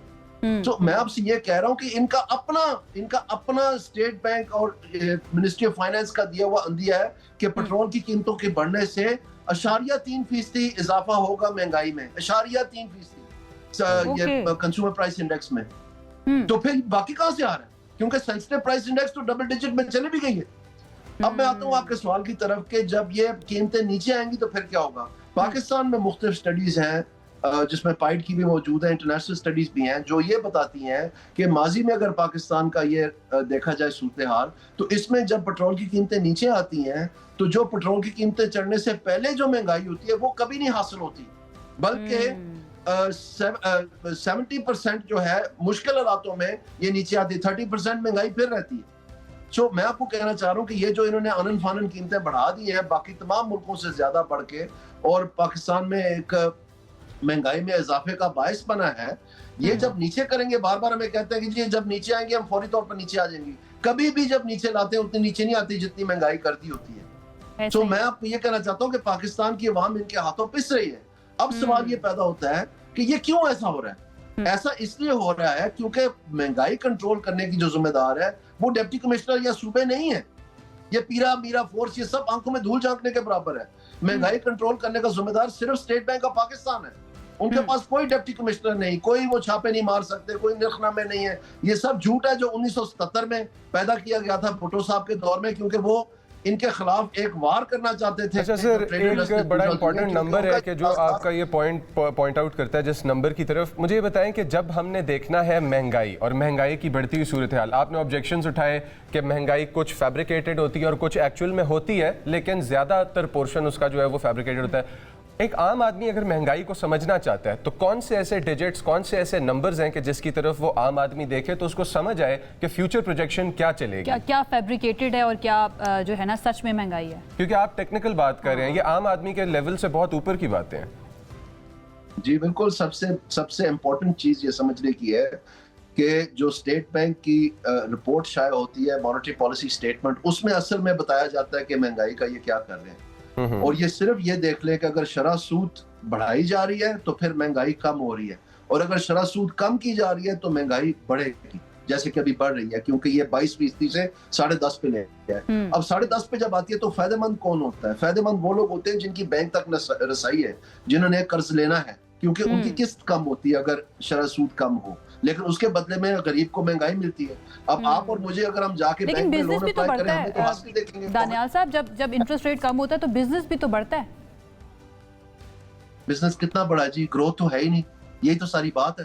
تو میں آپ سے یہ کہہ رہا ہوں کہ ان کا اپنا اسٹیٹ بینک اور منسٹری آف فائنانس کا دیا ہوا اندیہ ہے کہ پیٹرول کی قیمتوں کے بڑھنے سے 0.3% اضافہ ہوگا مہنگائی میں, 0.3% یہ کنزیومر پرائس انڈیکس میں. تو پھر باقی کہاں سے آ رہا ہے, کیونکہ سینسٹیو پرائس انڈیکس تو ڈبل ڈیجٹ میں چلے بھی گئی ہے. اب میں آتا ہوں آپ کے سوال کی طرف کہ جب یہ قیمتیں نیچے آئیں گی تو پھر کیا ہوگا. پاکستان میں مختلف سٹڈیز ہیں جس میں پائٹ کی بھی موجود ہے, انٹرنیشنل سٹڈیز بھی ہیں جو یہ بتاتی ہیں کہ ماضی میں اگر پاکستان کا یہ دیکھا جائے صورتحال, تو اس میں جب پیٹرول کی قیمتیں نیچے آتی ہیں تو جو پیٹرول کی قیمتیں چڑھنے سے پہلے جو مہنگائی ہوتی ہے وہ کبھی نہیں حاصل ہوتی, بلکہ 70% جو ہے مشکل حالاتوں میں یہ نیچے آتی ہے, 30% مہنگائی پھر رہتی ہے. سو میں آپ کو کہنا چاہ رہا ہوں کہ یہ جو انہوں نے آنن فانن قیمتیں بڑھا دی ہیں باقی تمام ملکوں سے زیادہ بڑھ کے, اور پاکستان میں ایک مہنگائی میں اضافے کا باعث بنا ہے, یہ جب نیچے کریں گے, بار بار ہمیں کہتے ہیں کہ جی جب نیچے آئیں گے ہم فوری طور پر نیچے آ جائیں گے, کبھی بھی جب نیچے لاتے ہیں اتنی نیچے نہیں آتی جتنی مہنگائی کرتی ہوتی ہے. تو میں آپ کو یہ کہنا چاہتا ہوں کہ پاکستان کی عوام ان کے ہاتھوں پس رہی ہے. اب سوال یہ پیدا ہوتا ہے کہ یہ کیوں ایسا ہو رہا ہے. ایسا اس لیے ہو رہا ہے کیونکہ مہنگائی کنٹرول کرنے کی جو ذمہ دار ہے وہ ڈپٹی کمشنر یا صوبے نہیں ہے, یہ پیرا میرا فورس, یہ سب آنکھوں میں دھول جھانکنے کے برابر ہے. مہنگائی کنٹرول کرنے کا ذمہ دار صرف اسٹیٹ بینک آف پاکستان ہے. ان کے پاس کوئی ڈپٹی کمشنر نہیں, کوئی وہ چھاپے نہیں مار سکتے, کوئی نرخنامے نہیں ہے. یہ سب جھوٹ ہے جو 1977 میں پیدا کیا گیا تھا بھٹو صاحب کے دور میں, کیونکہ وہ ان کے خلاف ایک وار کرنا چاہتے تھے. اچھا سر, ایک بڑا امپورٹنٹ نمبر ہے کہ جو آپ کا یہ پوائنٹ آؤٹ کرتا ہے جس نمبر کی طرف, مجھے یہ بتائیں کہ جب ہم نے دیکھنا ہے مہنگائی اور مہنگائی کی بڑھتی ہوئی صورتحال, آپ نے آبجیکشنز اٹھائے کہ مہنگائی کچھ فیبریکیٹڈ ہوتی ہے اور کچھ ایکچوئل میں ہوتی ہے, لیکن زیادہ تر پورشن اس کا جو ہے وہ فیبریکیٹڈ ہوتا ہے. ایک عام آدمی اگر مہنگائی کو سمجھنا چاہتا ہے تو کون سے ایسے ڈیجٹس, کون سے ایسے نمبرز ہیں کہ جس کی طرف وہ عام آدمی دیکھے تو اس کو سمجھ آئے کہ فیوچر پروجیکشن کیا چلے گی, کیا فیبریکیٹڈ ہے اور کیا جو ہے نا سچ میں مہنگائی ہے. کیونکہ آپ ٹیکنیکل بات کر رہے ہیں, یہ عام آدمی کے لیول سے بہت اوپر کی باتیں ہیں. جی بالکل, سب سے امپورٹنٹ چیز یہ سمجھنے کی ہے کہ جو اسٹیٹ بینک کی رپورٹ شائع ہوتی ہے, مانیٹری پالیسی اسٹیٹمنٹ, اس میں اصل میں بتایا جاتا ہے کہ مہنگائی کا یہ کیا کر رہے ہیں. اور یہ صرف یہ دیکھ لیں کہ اگر شرح سود بڑھائی جا رہی ہے تو پھر مہنگائی کم ہو رہی ہے, اور اگر شرح سود کم کی جا رہی ہے تو مہنگائی بڑھے گی, جیسے کہ ابھی بڑھ رہی ہے, کیونکہ یہ 22% سے 10.5 پہ لے گیا ہے. اب 10.5 پہ جب آتی ہے تو فائدہ مند کون ہوتا ہے؟ فائدہ مند وہ لوگ ہوتے ہیں جن کی بینک تک رسائی ہے, جنہوں نے قرض لینا ہے, کیونکہ ان کی قسط کم ہوتی ہے اگر شرح سود کم ہو, لیکن اس کے بدلے میں غریب کو مہنگائی ملتی ہے. اب آپ اور مجھے اگر ہم جا کے بینک میں لون اپلائی کریں ہمیں تو حاصل دیکھیں گے. دانیال صاحب, جب انٹرسٹ ریٹ کم ہوتا ہے تو بزنس بھی تو بڑھتا ہے. بزنس کتنا بڑا جی, گروتھ تو ہے ہی نہیں, یہی تو ساری بات ہے.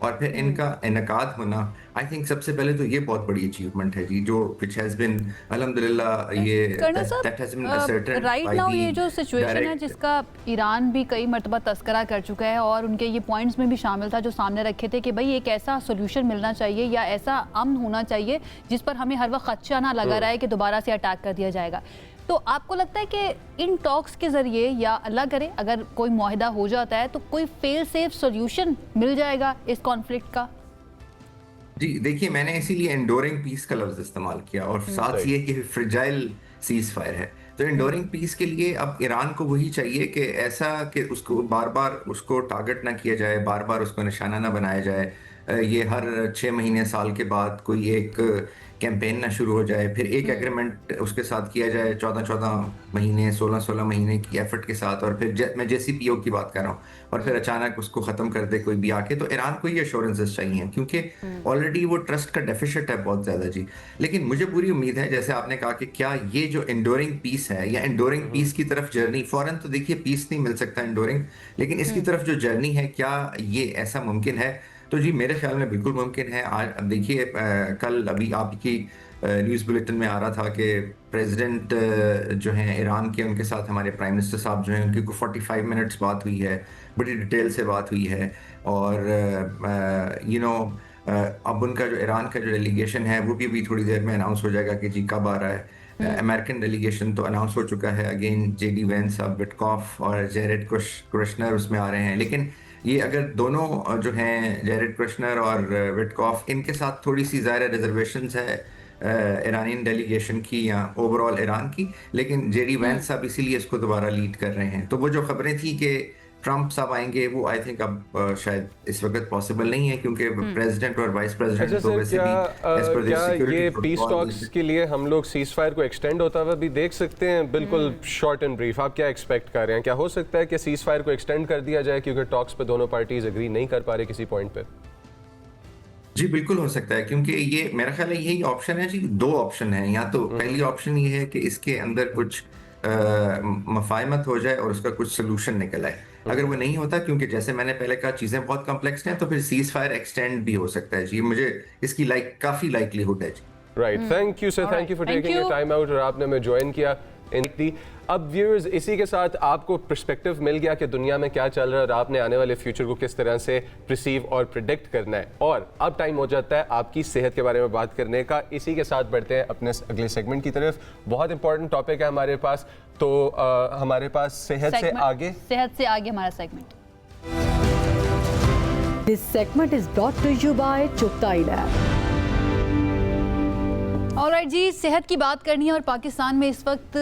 اور پھر ان کا انعقاد ہونا آئی تھنک سب سے پہلے تو یہ بہت بڑی اچیومنٹ ہے جی, جو which has been الحمدللہ یہ that has been ascertained right by now the یہ جو سچویشن ہے جس کا ایران بھی کئی مرتبہ تذکرہ کر چکا ہے اور ان کے یہ پوائنٹس میں بھی شامل تھا جو سامنے رکھے تھے کہ بھائی ایک ایسا سولوشن ملنا چاہیے یا ایسا امن ہونا چاہیے جس پر ہمیں ہر وقت خدشہ نہ لگا رہا ہے کہ دوبارہ سے اٹیک کر دیا جائے گا. تو آپ کو لگتا ہے کہ ان ٹاکس کے ذریعے یا اللہ کرے اگر کوئی معاہدہ ہو جاتا ہے تو کوئی فیل سیف سولوشن مل جائے گا اس کانفلکٹ کا؟ جی دیکھیے, میں نے اسی لیے انڈورنگ پیس کا لفظ استعمال کیا اور ساتھ یہ کہ فریجائل سیز فائر ہے. تو انڈورنگ پیس کے لیے اب ایران کو وہی چاہیے کہ ایسا کہ اس کو بار بار اس کو ٹارگٹ نہ کیا جائے, بار بار اس کو نشانہ نہ بنایا جائے, یہ ہر 6 مہینے سال کے بعد کوئی ایک کیمپین نہ شروع ہو جائے, پھر ایک ایگریمنٹ اس کے ساتھ کیا جائے 14 مہینے 16 مہینے کی ایفرٹ کے ساتھ, اور پھر میں JCPOA کی بات کر رہا ہوں, اور پھر اچانک اس کو ختم کر دے کوئی بھی آ کے. تو ایران کو یہ ایشورنسز چاہیے کیونکہ آلریڈی وہ ٹرسٹ کا ڈیفیسٹ ہے بہت زیادہ جی. لیکن مجھے پوری امید ہے جیسے آپ نے کہا کہ کیا یہ جو انڈورنگ پیس ہے یا انڈورنگ پیس کی طرف جرنی, فوراً تو دیکھیے پیس نہیں مل سکتا انڈورنگ, لیکن اس کی طرف جو جرنی ہے کیا یہ ایسا ممکن ہے؟ تو جی میرے خیال میں بالکل ممکن ہے. آج اب دیکھیے کل ابھی آپ کی نیوز بلیٹن میں آ رہا تھا کہ پریزیڈنٹ جو ہیں ایران کے, ان کے ساتھ ہمارے پرائم منسٹر صاحب جو ہیں ان کی 45 منٹس بات ہوئی ہے, بڑی ڈیٹیل سے بات ہوئی ہے. اور اب ان کا جو ایران کا جو ڈیلیگیشن ہے وہ بھی تھوڑی دیر میں اناؤنس ہو جائے گا کہ جی کب آ رہا ہے. امریکن ڈیلیگیشن تو اناؤنس ہو چکا ہے, اگین JD وینس, وٹکاف اور جیریڈ کرشنر اس میں آ رہے ہیں. لیکن یہ اگر دونوں جو ہیں جیریڈ کرشنر اور وٹکاف, ان کے ساتھ تھوڑی سی ظاہر ریزرویشنز ہے ایرانین ڈیلیگیشن کی یا اوور آل ایران کی, لیکن JD وینس صاحب اسی لیے اس کو دوبارہ لیڈ کر رہے ہیں. تو وہ جو خبریں تھیں کہ ٹرمپ صاحب آئیں گے وہ آئی تھنک اب شاید اس وقت پاسبل نہیں ہے کیونکہ پریزیڈنٹ اور وائس پریزیڈنٹ تو ویسے بھی یہ پیس ٹاکس کے لیے ہم لوگ سیز فائر کو ایکسٹینڈ ہوتا ہوا بھی دیکھ سکتے ہیں؟ بالکل شارٹ اینڈ بریف, آپ کیا ایکسپیکٹ کر رہے ہیں؟ کیا ہو سکتا ہے کہ سیز فائر کو ایکسٹینڈ کر دیا جائے کیونکہ ٹاکس پہ دونوں پارٹیز اگری نہیں کر پا رہے کسی پوائنٹ پہ؟ جی بالکل ہو سکتا ہے, کیونکہ یہ میرا خیال ہے یہی آپشن ہے جی. 2 آپشن ہیں, یا تو پہلی آپشن یہ ہے کہ اس کے اندر کچھ مفاہمت ہو جائے اور اس کا کچھ سلوشن نکل آئے. اگر وہ نہیں ہوتا, کیونکہ جیسے میں نے پہلے کہا چیزیں بہت کمپلیکس ہیں, تو پھر سیز فائر ایکسٹینڈ بھی ہو سکتا ہے جی. مجھے اس کی کافی لائکلیہڈ ہے جی. Right, thank you sir, thank you for taking your time out, اور آپ نے ہمیں جوائن کیا. اب ویورز اسی کے ساتھ آپ کو پرسپیکٹیو مل گیا کہ دنیا میں کیا چل رہا ہے اور آپ نے آنے والے فیوچر کو کس طرح سے پرسیو اور پریڈکٹ کرنا ہے. اور اب ٹائم ہو جاتا ہے آپ کی صحت کے بارے میں بات کرنے کا. اسی کے ساتھ بڑھتے ہیں اپنے اگلے سیگمنٹ کی طرف. بہت امپورٹنٹ ٹاپک ہے ہمارے پاس, تو ہمارے پاس صحت سے آگے ہمارا segment. This segment is brought to you by Chughtai Lab. Alright جی, صحت کی بات کرنی ہے اور پاکستان میں اس وقت,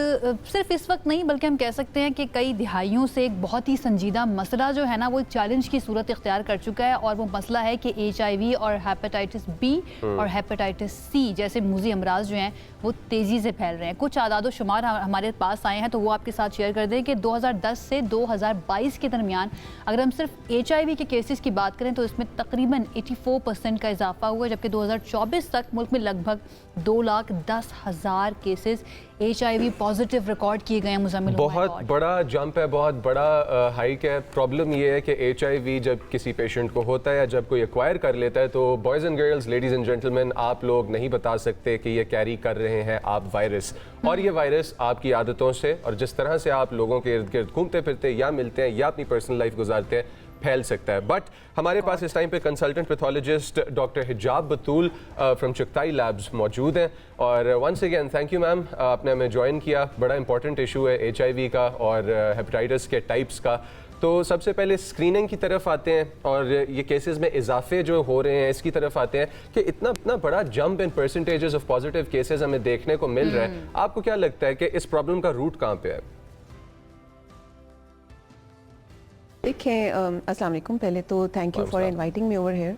صرف اس وقت نہیں بلکہ ہم کہہ سکتے ہیں کہ کئی دہائیوں سے ایک بہت ہی سنجیدہ مسئلہ جو ہے نا وہ ایک چیلنج کی صورت اختیار کر چکا ہے, اور وہ مسئلہ ہے کہ HIV اور ہیپاٹائٹس B اور ہیپاٹائٹس C جیسے موذی امراض جو ہیں وہ تیزی سے پھیل رہے ہیں. کچھ اعداد و شمار ہمارے پاس آئے ہیں تو وہ آپ کے ساتھ شیئر کر دیں کہ 2010 سے 2022 کے درمیان اگر ہم صرف HIV کے کیسز کی بات کریں تو اس میں تقریباً 84% کا اضافہ ہوا ہے, جبکہ 2024 تک ملک میں لگ بھگ 2,10,000 کیسز HIV پازیٹیو ریکارڈ کیے گئے ہیں. مزمل, بہت بڑا جمپ ہے, بہت بڑا ہائیک ہے. پرابلم یہ ہے کہ HIV جب کسی پیشنٹ کو ہوتا ہے یا جب کوئی ایکوائر کر لیتا ہے تو boys and girls, ladies and gentlemen, آپ لوگ نہیں بتا سکتے کہ یہ کیری کر رہے ہیں آپ وائرس, اور یہ وائرس آپ کی عادتوں سے اور جس طرح سے آپ لوگوں کے ارد گرد گھومتے پھرتے یا ملتے ہیں یا اپنی پرسنل لائف گزارتے ہیں پھیل سکتا ہے. بٹ ہمارے پاس اس ٹائم پہ consultant pathologist doctor Hijab Batool from Chughtai labs موجود ہیں. اور once again thank you ma'am, آپ نے ہمیں جوائن کیا. بڑا امپورٹنٹ ایشو ہے HIV کا اور ہیپاٹائٹس کے ٹائپس کا. تو سب سے پہلے اسکریننگ کی طرف آتے ہیں اور یہ کیسز میں اضافے جو ہو رہے ہیں اس کی طرف آتے ہیں کہ اتنا بڑا jump in percentages of positive cases ہمیں دیکھنے کو مل رہا ہے. آپ کو کیا لگتا ہے کہ اس پرابلم کا روٹ کہاں پہ ہے؟ دیکھیں, السلام علیکم. پہلے تو thank you for inviting me over here.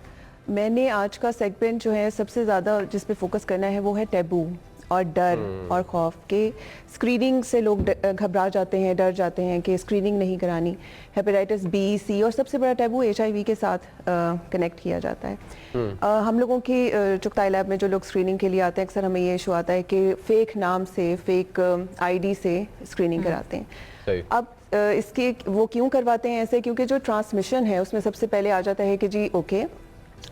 میں نے آج کا سیگمنٹ جو ہے سب سے زیادہ جس پہ فوکس کرنا ہے وہ ہے ٹیبو اور ڈر اور خوف کہ اسکریننگ سے لوگ گھبرا جاتے ہیں, ڈر جاتے ہیں کہ اسکریننگ نہیں کرانی. ہیپاٹائٹس B, C اور سب سے بڑا ٹیبو HIV کے ساتھ کنیکٹ کیا جاتا ہے. ہم لوگوں کی چغتائی لیب میں جو لوگ اسکریننگ کے لیے آتے ہیں اکثر ہمیں یہ ایشو آتا ہے کہ فیک نام سے, فیک ID سے اسکریننگ کراتے ہیں. اب اس کے وہ کیوں کرواتے ہیں ایسے؟ کیونکہ جو ٹرانسمیشن ہے اس میں سب سے پہلے آ جاتا ہے کہ جی okay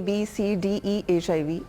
B, C, D, E, HIV।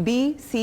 B, C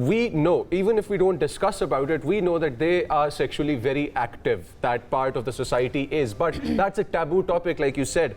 we know, even if we don't discuss about it, we know that they are sexually very active. That part of the society is, but that's a taboo topic, like you said.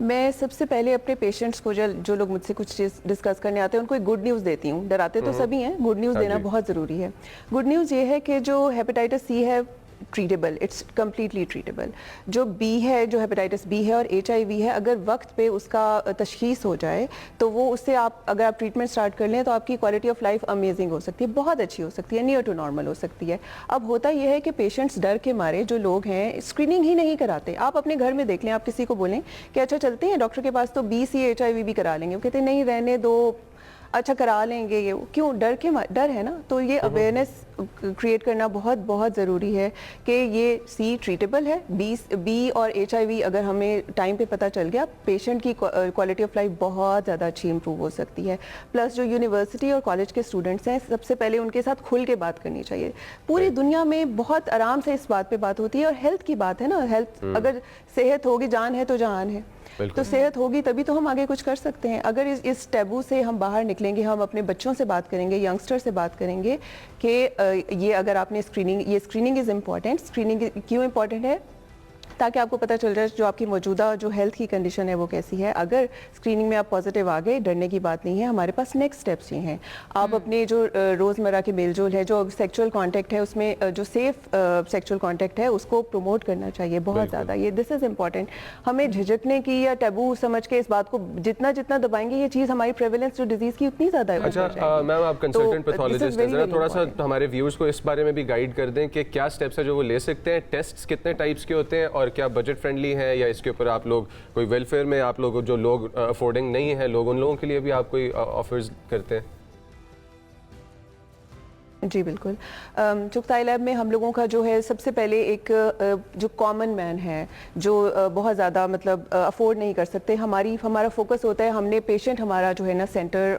میں سب سے پہلے اپنے patients کو جو لوگ مجھ سے کچھ ڈسکس کرنے آتے ہیں ان کو ایک گڈ نیوز دیتی ہوں. ڈراتے تو سبھی ہیں, گڈ نیوز دینا بہت ضروری ہے. گڈ نیوز یہ ہے کہ جو ہیپیٹائٹس سی ہے ٹریٹیبل, اٹس کمپلیٹلی ٹریٹیبل. جو بی ہے, جو ہیپیٹائٹس بی ہے اور HIV ہے, اگر وقت پہ اس کا تشخیص ہو جائے تو وہ اس سے اگر آپ ٹریٹمنٹ اسٹارٹ کر لیں تو آپ کی کوالٹی آف لائف امیزنگ ہو سکتی ہے, بہت اچھی ہو سکتی ہے, نیئر ٹو نارمل ہو سکتی ہے. اب ہوتا یہ ہے کہ پیشنٹس ڈر کے مارے جو لوگ ہیں اسکریننگ ہی نہیں کراتے. آپ اپنے گھر میں دیکھ لیں, آپ کسی کو بولیں کہ اچھا چلتے ہیں ڈاکٹر کے پاس تو BC HIV بھی کرا لیں گے, وہ کہتے ہیں نہیں رہنے دو, اچھا کرا لیں گے. یہ کیوں؟ ڈر ہے نا. تو یہ اویئرنیس کریٹ کرنا بہت بہت ضروری ہے کہ یہ سی ٹریٹیبل ہے. بی اور HIV اگر ہمیں ٹائم پہ پتہ چل گیا, پیشنٹ کی کوالٹی آف لائف بہت زیادہ اچھی امپروو ہو سکتی ہے. پلس جو یونیورسٹی اور کالج کے اسٹوڈنٹس ہیں, سب سے پہلے ان کے ساتھ کھل کے بات کرنی چاہیے. پوری دنیا میں بہت آرام سے اس بات پہ بات ہوتی ہے, اور ہیلتھ کی بات ہے نا. ہیلتھ اگر صحت ہوگی, جان ہے تو جہان ہے. تو صحت ہوگی تبھی تو ہم آگے کچھ کر سکتے ہیں. اگر اس ٹیبو سے ہم باہر نکلیں گے, ہم اپنے بچوں سے بات کریں گے, ینگسٹر سے بات کریں گے کہ یہ اگر آپ نے اسکریننگ از امپورٹنٹ. اسکریننگ کیوں امپورٹنٹ ہے؟ تاکہ آپ کو پتہ چل جائے جو آپ کی موجودہ جو ہیلتھ کی کنڈیشن ہے وہ کیسی ہے. اگر اسکریننگ میں آپ پازیٹیو آ گئے, ڈرنے کی بات نہیں ہے. ہمارے پاس نیکسٹ اسٹیپس یہ ہیں. آپ اپنے جو روزمرہ کے میل جول ہے, جو سیکچوئل کانٹیکٹ ہے, اس میں جو سیف سیکچوئل کانٹیکٹ ہے اس کو پروموٹ کرنا چاہیے بہت زیادہ. یہ دس از امپورٹنٹ. ہمیں جھجکنے کی یا ٹیبو سمجھ کے اس بات کو جتنا دبائیں گے, یہ چیز ہماری پریویلنس جو ڈیزیز کی اتنی زیادہ ہے. اچھا میم, آپ کنسلٹنٹ پیتھولوجسٹ ہیں, تھوڑا سا ہمارے ویورز کو اس بارے میں بھی گائیڈ کر دیں کہ کیا اسٹیپس ہیں جو وہ لے سکتے ہیں. ٹیسٹس کتنے ٹائپس کے ہوتے ہیں, اور کیا بجٹ فرینڈلی ہے, یا اس کے اوپر آپ لوگ کوئی ویلفیئر میں آپ لوگ جو لوگ افورڈنگ نہیں ہیں لوگ, ان لوگوں کے لیے بھی آپ کوئی آفرز کرتے ہیں؟ جی بالکل. چغتائی لیب میں ہم لوگوں کا جو ہے سب سے پہلے ایک جو کامن مین ہے, جو بہت زیادہ مطلب افورڈ نہیں کر سکتے, ہمارا فوکس ہوتا ہے. ہم نے پیشنٹ ہمارا جو ہے نا سینٹر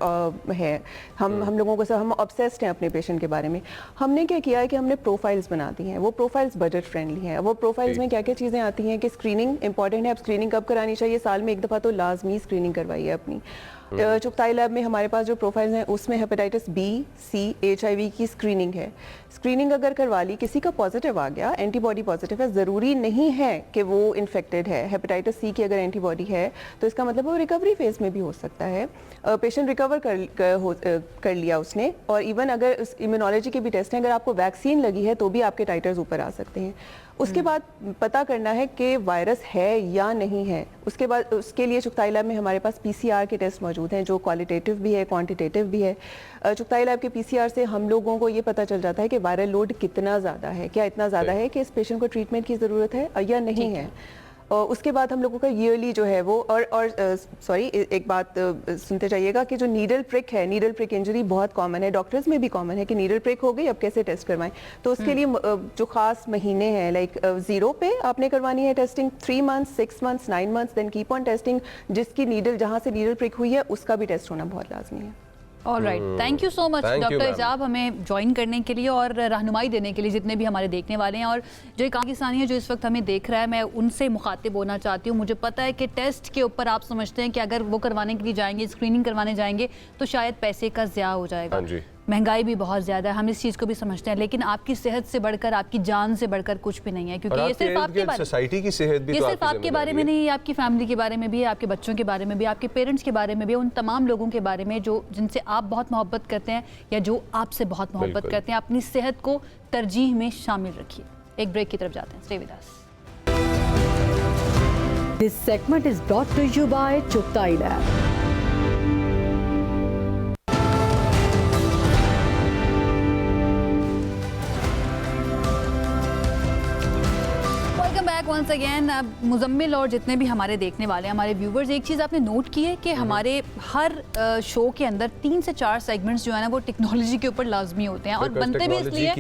ہے. ہم لوگوں کو ہم obsessed ہیں اپنے پیشنٹ کے بارے میں. ہم نے کیا کیا ہے کہ ہم نے پروفائلز بنا دی ہیں. وہ پروفائلز بجٹ فرینڈلی ہیں. وہ پروفائلز میں کیا کیا چیزیں آتی ہیں کہ اسکریننگ امپورٹنٹ ہے. اب اسکریننگ کب کرانی چاہیے؟ سال میں ایک دفعہ تو لازمی اسکریننگ کروائیے اپنی. چغتائی لیب میں ہمارے پاس جو پروفائلز ہیں اس میں ہیپیٹائٹس بی, سی, HIV کی اسکریننگ ہے. اسکریننگ اگر کروا لی, کسی کا پازیٹیو آ گیا, اینٹی باڈی پازیٹیو ہے, ضروری نہیں ہے کہ وہ انفیکٹڈ ہے. ہیپیٹائٹس سی کی اگر اینٹی باڈی ہے تو اس کا مطلب وہ ریکوری فیز میں بھی ہو سکتا ہے. پیشنٹ ریکور کر لیا اس نے, اور ایون اگر امیونالوجی کے بھی ٹیسٹ ہیں, اگر آپ کو ویکسین لگی ہے تو بھی آپ کے ٹائٹرز اوپر آ سکتے ہیں. اس کے بعد پتہ کرنا ہے کہ وائرس ہے یا نہیں ہے. اس کے بعد اس کے لیے چغتائی لیب میں ہمارے پاس PCR کے ٹیسٹ موجود ہیں, جو کوالیٹیٹیو بھی ہے, کوانٹیٹیو بھی ہے. چغتائی لیب کے PCR سے ہم لوگوں کو یہ پتہ چل جاتا ہے کہ وائرل لوڈ کتنا زیادہ ہے, کیا اتنا زیادہ ہے کہ اس پیشنٹ کو ٹریٹمنٹ کی ضرورت ہے یا نہیں ہے. اس کے بعد ہم لوگوں کا ایئرلی جو ہے وہ اور سوری ایک بات سنتے چاہیے گا کہ جو نیڈل پرک ہے, نیڈل پرک انجری بہت کامن ہے, ڈاکٹرز میں بھی کامن ہے کہ نیڈل پرک ہو گئی, اب کیسے ٹیسٹ کروائیں. تو اس کے لیے جو خاص مہینے ہیں, لائک 0 پہ آپ نے کروانی ہے testing, 3 months, 6 months, 9 months, then keep on testing. جس کی نیڈل جہاں سے نیڈل پرک ہوئی ہے اس کا بھی ٹیسٹ ہونا بہت لازمی ہے. All right, thank you so much doctor ایجاب ہمیں جوائن کرنے کے لیے اور رہنمائی دینے کے لیے. جتنے بھی ہمارے دیکھنے والے ہیں اور جو ایک پاکستانی ہے جو اس وقت ہمیں دیکھ رہا ہے, میں ان سے مخاطب ہونا چاہتی ہوں. مجھے پتہ ہے کہ ٹیسٹ کے اوپر آپ سمجھتے ہیں کہ اگر وہ کروانے کے لیے جائیں گے, اسکریننگ کروانے جائیں گے تو شاید پیسے کا ضیاع ہو جائے گا. مہنگائی بھی بہت زیادہ ہے, ہم اس چیز کو بھی سمجھتے ہیں, لیکن آپ کی صحت سے بڑھ کر, آپ کی جان سے بڑھ کر کچھ بھی نہیں ہے. کیونکہ یہ صرف آپ کے سوسائٹی کی صحت بھی, یہ صرف آپ کے بارے میں نہیں ہے, آپ کی فیملی کے بارے میں بھی ہے, آپ کے بچوں کے بارے میں بھی, آپ کے پیرنٹس کے بارے میں بھی, ان تمام لوگوں کے بارے میں جو جن سے آپ بہت محبت کرتے ہیں یا جو آپ سے بہت محبت کرتے ہیں. اپنی صحت کو ترجیح میں شامل رکھیے. ایک بریک کی طرف جاتے ہیں. Stay with us. This segment is brought to you by Chughtai lab. Once again Muzammil اور جتنے بھی ہمارے دیکھنے والے ہیں, ہمارے ویورز, ایک چیز آپ نے نوٹ کی ہے کہ ہمارے ہر شو کے اندر 3 سے 4 سیگمنٹس جو ہے نا وہ ٹیکنالوجی کے اوپر لازمی ہوتے ہیں, اور بنتے بھی اس لیے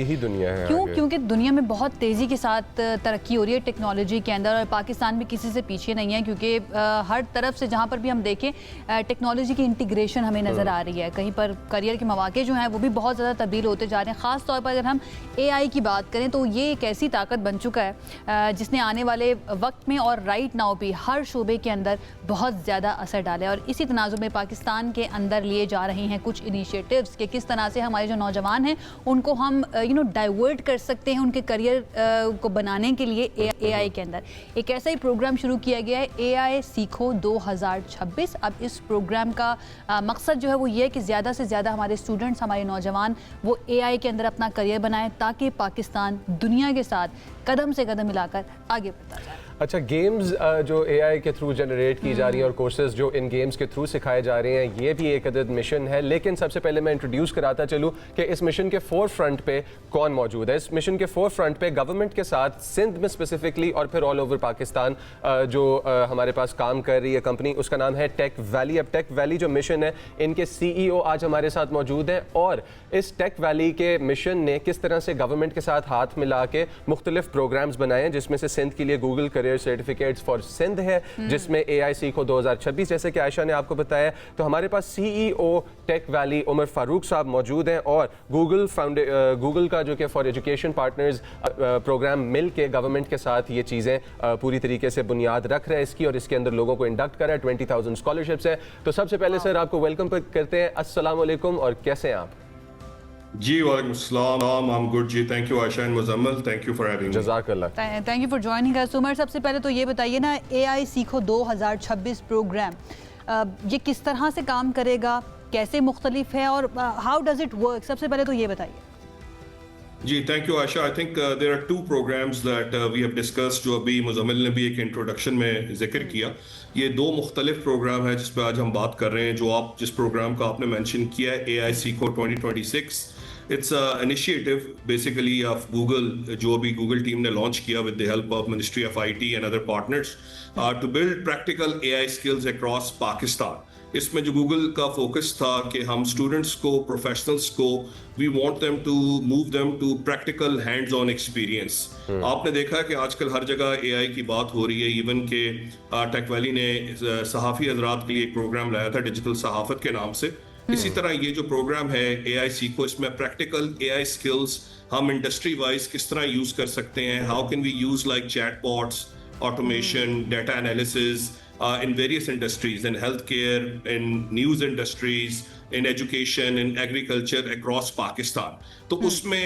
کیونکہ دنیا میں بہت تیزی کے ساتھ ترقی ہو رہی ہے ٹیکنالوجی کے اندر, اور پاکستان بھی کسی سے پیچھے نہیں ہے, کیونکہ ہر طرف سے جہاں پر بھی ہم دیکھیں ٹیکنالوجی کی انٹیگریشن ہمیں نظر آ رہی ہے. کہیں پر کریئر کے مواقع جو ہیں وہ بھی بہت زیادہ تبدیل ہوتے جا رہے ہیں. خاص طور پر اگر ہم AI کی بات کریں تو یہ ایک ایسی طاقت بن چکا ہے جس جس نے آنے والے وقت میں اور رائٹ ناؤ بھی ہر شعبے کے اندر بہت زیادہ اثر ڈالا ہے. اور اسی تناظر میں پاکستان کے اندر لیے جا رہے ہیں کچھ انیشیٹوز کہ کس طرح سے ہمارے جو نوجوان ہیں ان کو ہم ڈائیورٹ کر سکتے ہیں ان کے کریئر کو بنانے کے لیے اے آئی کے اندر. ایک ایسا ہی پروگرام شروع کیا گیا ہے اے آئی سیکھو 2026. اب اس پروگرام کا مقصد جو ہے وہ یہ ہے کہ زیادہ سے زیادہ ہمارے اسٹوڈنٹس ہمارے نوجوان وہ اے آئی کے اندر اپنا کریئر بنائیں تاکہ پاکستان دنیا کے ساتھ قدم سے قدم ملا کر آگے بڑھتا جائے. اچھا گیمز جو اے آئی کے تھرو جنریٹ کی جا رہی ہیں اور کورسز جو ان گیمز کے تھرو سکھائے جا رہے ہیں یہ بھی ایک عدد مشن ہے. لیکن سب سے پہلے میں انٹروڈیوس کراتا چلوں کہ اس مشن کے فور فرنٹ پہ کون موجود ہے. اس مشن کے فور فرنٹ پہ گورنمنٹ کے ساتھ سندھ میں اسپیسیفکلی اور پھر آل اوور پاکستان جو ہمارے پاس کام کر رہی ہے کمپنی اس کا نام ہے ٹیک ویلی. اب ٹیک ویلی جو مشن ہے ان کے سی ای او آج ہمارے ساتھ موجود ہیں اور اس ٹیک ویلی کے مشن نے کس طرح سے گورنمنٹ کے ساتھ ہاتھ ملا کے مختلف پروگرامز بنائے ہیں جس میں سے سندھ کے لیے Google career certificates for Sindh ہے جس میں اے آئی سیکھو 2026 جیسے کہ عائشہ نے آپ کو بتایا. تو ہمارے پاس سی ای او ٹیک ویلی عمر فاروق صاحب موجود ہیں اور گوگل کا جو کہ فار ایجوکیشن پارٹنرز پروگرام مل کے گورنمنٹ کے ساتھ یہ چیزیں پوری طریقے سے بنیاد رکھ رہا ہے اس کی اور اس کے اندر لوگوں کو انڈکٹ کر رہا ہے. 20,000 اسکالرشپس ہیں. تو سب سے پہلے سر آپ کو ویلکم کرتے ہیں. السلام علیکم اور کیسے ہیں آپ؟ جی وعلیکم السلام. I'm good ji. Thank you Ayesha and Muzammil. Thank you for having. جزاک اللہ. Thank you for joining us. Umar سب سے پہلے تو یہ بتائیے نا اے آئی سیکھو 2026 پروگرام یہ کس طرح سے کام کرے گا, کیسے مختلف ہے اور ہاؤ ڈز اٹ ورک؟ سب سے پہلے تو یہ بتائیے. جی thank you Ayesha. I think there are 2 programs that we have discussed جو ابھی مزمل نے بھی ایک انٹروڈکشن میں ذکر کیا. یہ 2 مختلف پروگرام ہیں جس پہ آج ہم بات کر رہے ہیں. جو آپ جس پروگرام کا آپ نے مینشن کیا ہے اے آئی سیکھو 2026 it's an initiative basically of Google جو ابھی Google team نے launch کیا with the help of Ministry of IT and other partners to build practical AI skills across Pakistan. اس میں جو گوگل کا فوکس تھا کہ ہم اسٹوڈنٹس کو پروفیشنلس کو we want them to move them to practical hands on experience. آپ نے دیکھا کہ آج کل ہر جگہ اے آئی کی بات ہو رہی ہے. ایون کہ ٹیک ویلی نے صحافی حضرات کے لیے ایک پروگرام لایا تھا ڈیجیٹل صحافت کے نام سے. اسی طرح یہ جو پروگرام ہے اے آئی سیکھو اس میں پریکٹیکل اے آئی اسکلس ہم انڈسٹری وائز کس طرح یوز کر سکتے ہیں. How can we use like chatbots, automation, data analysis in various industries, in healthcare, in news industries, in education, in agriculture across Pakistan. تو اس میں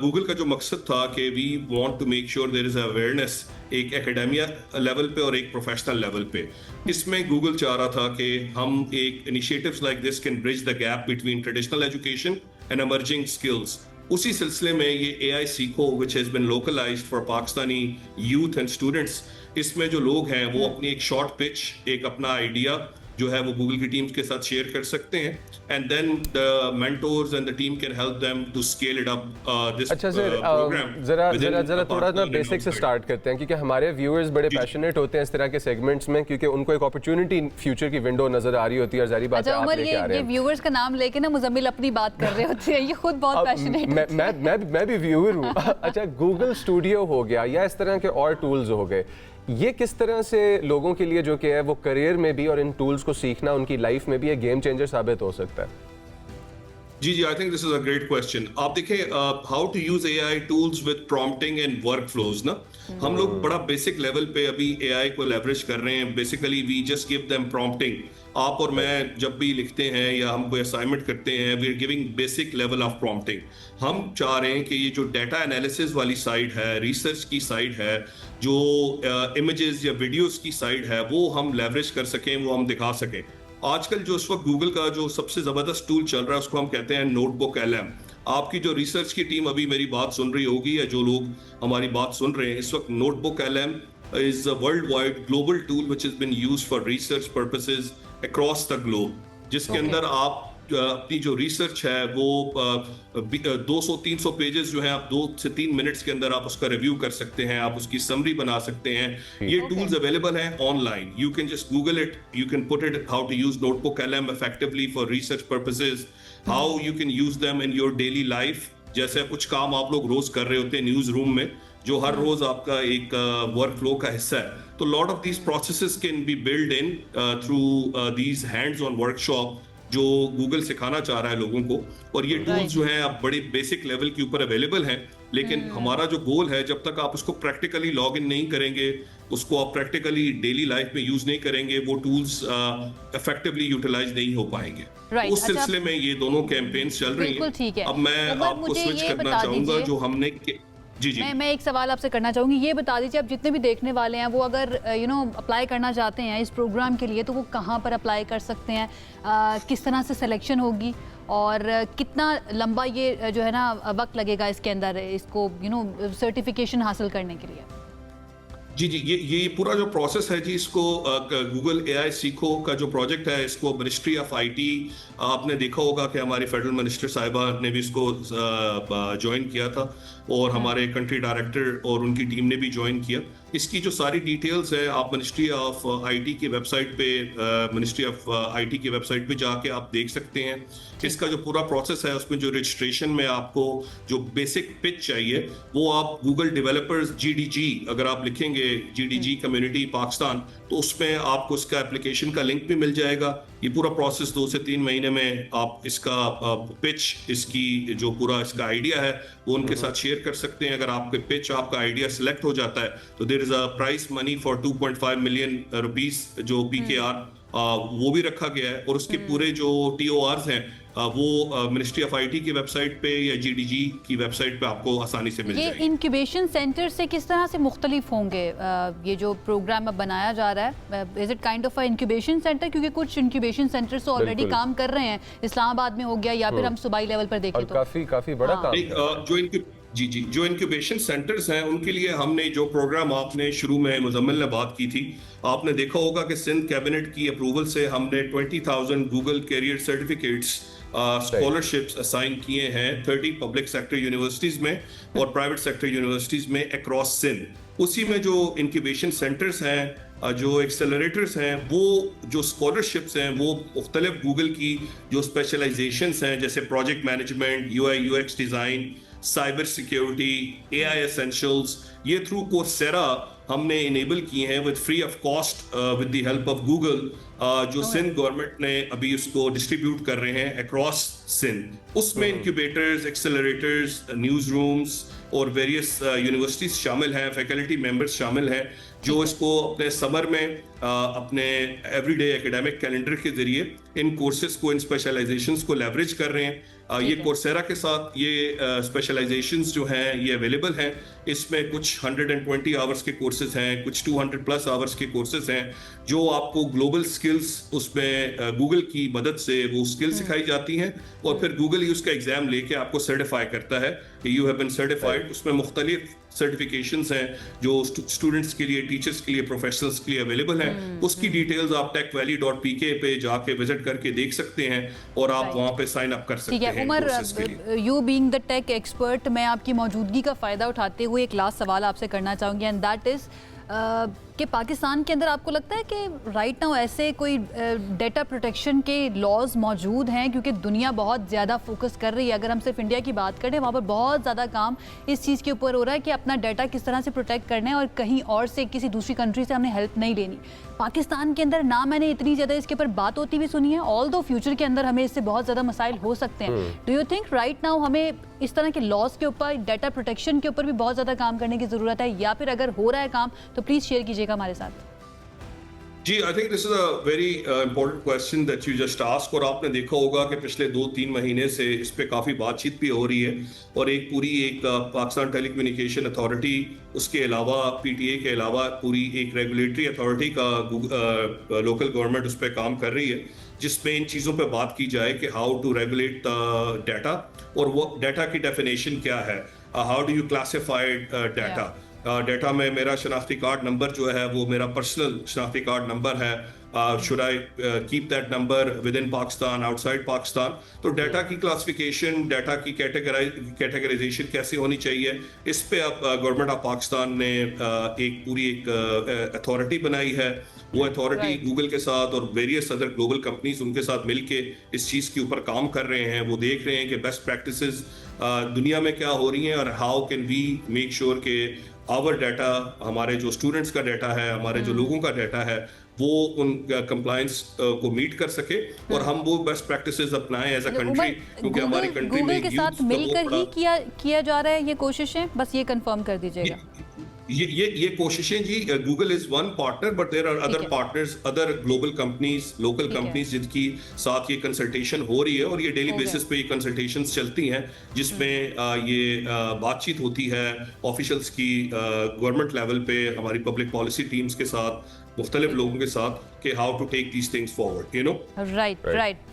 Google کا جو مقصد تھا کہ we want to make sure there is awareness ایک academia level پہ اور ایک پروفیشنل لیول پہ. اس میں گوگل چاہ رہا تھا کہ ہم ایک initiatives like this can bridge the gap between traditional education and emerging skills. اسی سلسلے میں یہ اے آئی سیکھو which has been localized for Pakistani youth and students. اس میں جو لوگ ہیں وہ اپنی ایک شارٹ پچ, ایک اپنا آئیڈیا جو ہے وہ گوگل کی ٹیم کے ساتھ شیئر کر سکتے ہیں and then the mentors and the team can help them to scale it up this program. ذرا تھوڑا نا بیسک سے سٹارٹ کرتے ہیں کیونکہ ہمارے ویورز بڑے پیشنیٹ ہوتے ہیں اس طرح کے سیگمنٹس میں کیونکہ ان کو ایک اپرچونٹی فیوچر کی ونڈو نظر آ رہی ہوتی ہے اور ظاہری بات ہے آپ لے کے آ رہے ہیں. یہ ویورز کا نام لے کے نا مزمل اپنی بات کر رہے ہوتے ہیں, یہ خود بہت پیشنیٹ. میں بھی ویور ہوں. اچھا گوگل اسٹوڈیو ہو گیا یا اس طرح کے اور ٹولز ہو گئے, یہ کس طرح سے لوگوں کے لیے جو کہ ہے وہ کریئر میں بھی اور ان ٹولز کو سیکھنا ان کی لائف میں بھی ایک گیم چینجر ثابت ہو سکتا ہے؟ جی I think this is a great question. آپ دیکھیں how to use A I tools with prompting and workflows نا. ہم لوگ بڑا بیسک لیول پہ ابھی اے آئی کو لیوریج کر رہے ہیں. Basically we just give them prompting. آپ اور میں جب بھی لکھتے ہیں یا ہم کوئی اسائنمنٹ کرتے ہیں we are giving basic level of prompting. ہم چاہ رہے ہیں کہ یہ جو ڈیٹا انالیسز والی سائڈ ہے, ریسرچ کی سائڈ ہے, جو امیجز یا ویڈیوز کی سائڈ ہے وہ ہم لیوریج کر سکیں, وہ ہم دکھا سکیں. آج کل جو اس وقت گوگل کا جو سب سے زبردست ٹول چل رہا ہے اس کو ہم کہتے ہیں نوٹ بک LM. آپ کی جو ریسرچ کی ٹیم ابھی میری بات سن رہی ہوگی یا جو لوگ ہماری بات سن رہے ہیں اس وقت, note book LM is a worldwide global tool which has been used for research purposes across the globe, جس کے اندر آپ اپنی جو ریسرچ ہے وہ 200-300 پیجز جو ہیں آپ 2 سے 3 منٹس کے اندر آپ اس کا ریویو کر سکتے ہیں, آپ اس کی سمری بنا سکتے ہیں. یہ ٹولز اویلیبل ہیں online. You can just Google it, you can put it how to use note book LM effectively for research purposes, how you can use them in your daily life. جیسے کچھ کام آپ لوگ روز کر رہے ہوتے ہیں news room میں جو ہر روز آپ کا ایک ورک فلو کا حصہ ہے, تو lot of these processes can be built in through these hands-on workshop جو گوگل سکھانا چاہ رہا ہے لوگوں کو. اور یہ ٹولز جو ہیں اب بڑے بیسک لیول کے اوپر اویلیبل ہیں, لیکن ہمارا جو گول ہے جب تک آپ اس کو پریکٹیکلی لاگ ان نہیں کریں گے, اس کو آپ پریکٹیکلی ڈیلی لائف میں یوز نہیں کریں گے, وہ ٹولز افیکٹولی یوٹیلائز نہیں ہو پائیں گے. اس سلسلے میں یہ دونوں کیمپینز چل رہی ہیں. اب میں آپ کو سوئچ کرنا چاہوں گا جو ہم نے میں ایک سوال آپ سے کرنا چاہوں گی, یہ بتا دیجیے اب جتنے بھی دیکھنے والے ہیں وہ اگر اپلائی کرنا چاہتے ہیں اس پروگرام کے لیے تو وہ کہاں پر اپلائی کر سکتے ہیں, کس طرح سے سلیکشن ہوگی اور کتنا لمبا یہ جو ہے نا وقت لگے گا اس کے اندر اس کو سرٹیفکیشن حاصل کرنے کے لیے؟ جی یہ پورا جو پروسیس ہے جی, اس کو گوگل اے آئی سیکھو کا جو پروجیکٹ ہے اس کو منسٹری آف آئی ٹی, آپ نے دیکھا ہوگا کہ ہماری فیڈرل منسٹر صاحبہ نے بھی اس کو جوائن کیا تھا اور ہمارے کنٹری ڈائریکٹر اور ان کی ٹیم نے بھی جوائن کیا. اس کی جو ساری ڈیٹیلز ہے آپ منسٹری آف آئی ٹی کی ویب سائٹ پہ منسٹری آف آئی ٹی کی ویب سائٹ پہ جا کے آپ دیکھ سکتے ہیں. اس کا جو پورا پروسیس ہے اس میں جو رجسٹریشن میں آپ کو جو بیسک پچ چاہیے وہ آپ گوگل ڈیولپرز GDG اگر آپ لکھیں گے GDG کمیونٹی پاکستان تو اس میں آپ کو اس کا اپلیکیشن کا لنک بھی مل جائے گا. یہ پورا پروسیس 2 سے 3 مہینے میں آپ اس کا پچ, اس کی جو پورا اس کا آئیڈیا ہے وہ ان کے ساتھ شیئر کر سکتے ہیں. اگر آپ کے پچ آپ کا آئیڈیا سلیکٹ ہو جاتا ہے تو there is a prize money for 2.5 million rupees جو PKR وہ بھی رکھا گیا ہے. اور اس کے پورے جو TORs ہیں وہ منسٹری آف آئی ٹی کی ویب سائٹ پہ یا GDG کی ویب سائٹ پہ آپ کو آسانی سے مل جائے گی. یہ انکیوبیشن سینٹر سے کس طرح سے مختلف ہوں گے یہ جو پروگرام اب بنایا جا رہا ہے؟ Is it kind of incubation centre? کیونکہ کچھ انکیوبیشن سینٹرز تو آلریڈی کام کر رہے ہیں, اسلام آباد میں ہو گیا یا پھر ہم صوبائی لیول پر دیکھیں تو کافی بڑا کام. جو انکیوبیشن سینٹرز ہیں ان کے لیے ہم نے جو پروگرام آپ نے شروع میں مزمل نے بات کی تھی, آپ نے دیکھا ہوگا کہ سندھ کیبنٹ کی اپروول سے ہم نے 20,000 Google career certificates scholarships assign کیے ہیں 30 پبلک سیکٹر یونیورسٹیز میں اور پرائیویٹ سیکٹر یونیورسٹیز میں اکراس سندھ. اسی میں جو انکیوبیشن سینٹرز ہیں, جو ایکسلریٹرز ہیں, وہ جو اسکالرشپس ہیں وہ مختلف گوگل کی جو اسپیشلائزیشنس ہیں جیسے project management, UI UX design, cyber security, AI ایسینشلز, یہ تھرو کورسیرا ہم نے انیبل کی ہیں with free of cost with the help of Google, جو سندھ گورنمنٹ نے ابھی اس کو ڈسٹریبیوٹ کر رہے ہیں اکراس سندھ. اس میں انکیوبیٹرز, ایکسلریٹرز, نیوز رومز اور ویریس یونیورسٹیز شامل ہیں, فیکلٹی ممبرز شامل ہیں جو اس کو اپنے سمر میں اپنے ایوری ڈے ایکیڈیمک کیلنڈر کے ذریعے ان کورسز کو, ان اسپیشلائزیشنز کو لیوریج کر رہے ہیں. یہ کورسیرا کے ساتھ یہ اسپیشلائزیشنز جو ہیں یہ اویلیبل ہیں. اس میں کچھ 120 آورس کے کورسز ہیں, کچھ 200+ آورس کے کورسز ہیں جو آپ کو گلوبل سکلز اس میں گوگل کی مدد سے وہ سکل سکھائی جاتی ہیں اور پھر گوگل ہی اس کا ایگزام لے کے آپ کو سرٹیفائی کرتا ہے کہ یو ہیو بین سرٹیفائڈ. اس میں مختلف سرٹیفکیشنز ہیں جو اسٹوڈنٹس کے لیے, ٹیچرس کے لیے, پروفیشنلس کے لیے اویلیبل ہیں. اس کی ڈیٹیلز آپ techvalley.pk پہ جا کے وزٹ کر کے دیکھ سکتے ہیں اور آپ وہاں پہ سائن اپ کر سکتے ہیں. Umar, you being the tech expert, میں آپ کی موجودگی کا فائدہ اٹھاتے ہوئے ایک لاسٹ سوال آپ سے کرنا چاہوں گی, اینڈ دیٹ از کہ پاکستان کے اندر آپ کو لگتا ہے کہ رائٹ ناؤ ایسے کوئی ڈیٹا پروٹیکشن کے لاز موجود ہیں؟ کیونکہ دنیا بہت زیادہ فوکس کر رہی ہے. اگر ہم صرف انڈیا کی بات کریں وہاں پر بہت زیادہ کام اس چیز کے اوپر ہو رہا ہے کہ اپنا ڈیٹا کس طرح سے پروٹیکٹ کرنا ہے اور کہیں اور سے, کسی دوسری کنٹری سے ہم نے ہیلپ نہیں لینی. پاکستان کے اندر نہ میں نے اتنی زیادہ اس کے اوپر بات ہوتی بھی سنی ہے, آل دو فیوچر کے اندر ہمیں اس سے بہت زیادہ مسائل ہو سکتے ہیں. Do you think right now ہمیں اس طرح کے لاس کے اوپر, ڈیٹا پروٹیکشن کے اوپر بھی بہت زیادہ کام کرنے کی ضرورت ہے, یا پھر اگر ہو رہا ہے کام تو پلیز شیئر کیجیے گا ہمارے ساتھ؟ جی, I think this is a very important question that you just asked. اور آپ نے دیکھا ہوگا کہ پچھلے 2-3 مہینے سے اس پہ کافی بات چیت بھی ہو رہی ہے اور ایک پوری ایک پاکستان ٹیلی کمیونیکیشن اتھارٹی, اس کے علاوہ PTA کے علاوہ پوری ایک ریگولیٹری اتھارٹی کا لوکل گورنمنٹ اس پہ کام کر رہی ہے جس میں ان چیزوں پہ بات کی جائے کہ ہاؤ ٹو ریگولیٹ ڈیٹا اور وہ ڈیٹا کی ڈیفینیشن کیا ہے, how do you classified data. Data میں میرا شناختی کارڈ نمبر جو ہے وہ میرا پرسنل شناختی کارڈ نمبر ہے, should I keep that number within Pakistan, outside Pakistan. تو ڈیٹا کی کلاسیفیکیشن, ڈیٹا کی کیٹیگرائزیشن کیسے ہونی چاہیے, اس پہ اب گورنمنٹ آف پاکستان نے ایک پوری ایک اتھارٹی بنائی ہے. وہ اتھارٹی گوگل کے ساتھ اور ویریس ادر گلوبل کمپنیز ان کے ساتھ مل کے اس چیز کے اوپر کام کر رہے ہیں. وہ دیکھ رہے ہیں کہ بیسٹ پریکٹسز دنیا میں کیا ہو رہی ہیں اور how can we make sure کہ آور ڈیٹا, ہمارے جو اسٹوڈنٹس کا ڈیٹا ہے, ہمارے جو لوگوں کا ڈیٹا ہے, وہ ان compliance کو meet کر سکے اور ہم وہ best practices اپنائیں ایز اے کنٹری, کیونکہ ہماری کنٹری میں گوگل کے ساتھ مل کر ہی کیا جا رہا ہے یہ کوششیں, بس یہ کنفرم کر دیجیے گا. یہ کوششیں جی, Google is one partner but there are other partners, other global companies, local companies جن کی ساتھ یہ کنسلٹیشن ہو رہی ہے اور یہ ڈیلی بیسس پہ یہ کنسلٹیشنز چلتی ہیں جس میں یہ بات چیت ہوتی ہے آفیشلز کی گورنمنٹ لیول پہ, ہماری پبلک پالیسی ٹیمز کے ساتھ, مختلف لوگوں کے ساتھ کہ how to take these things forward, you know. Right.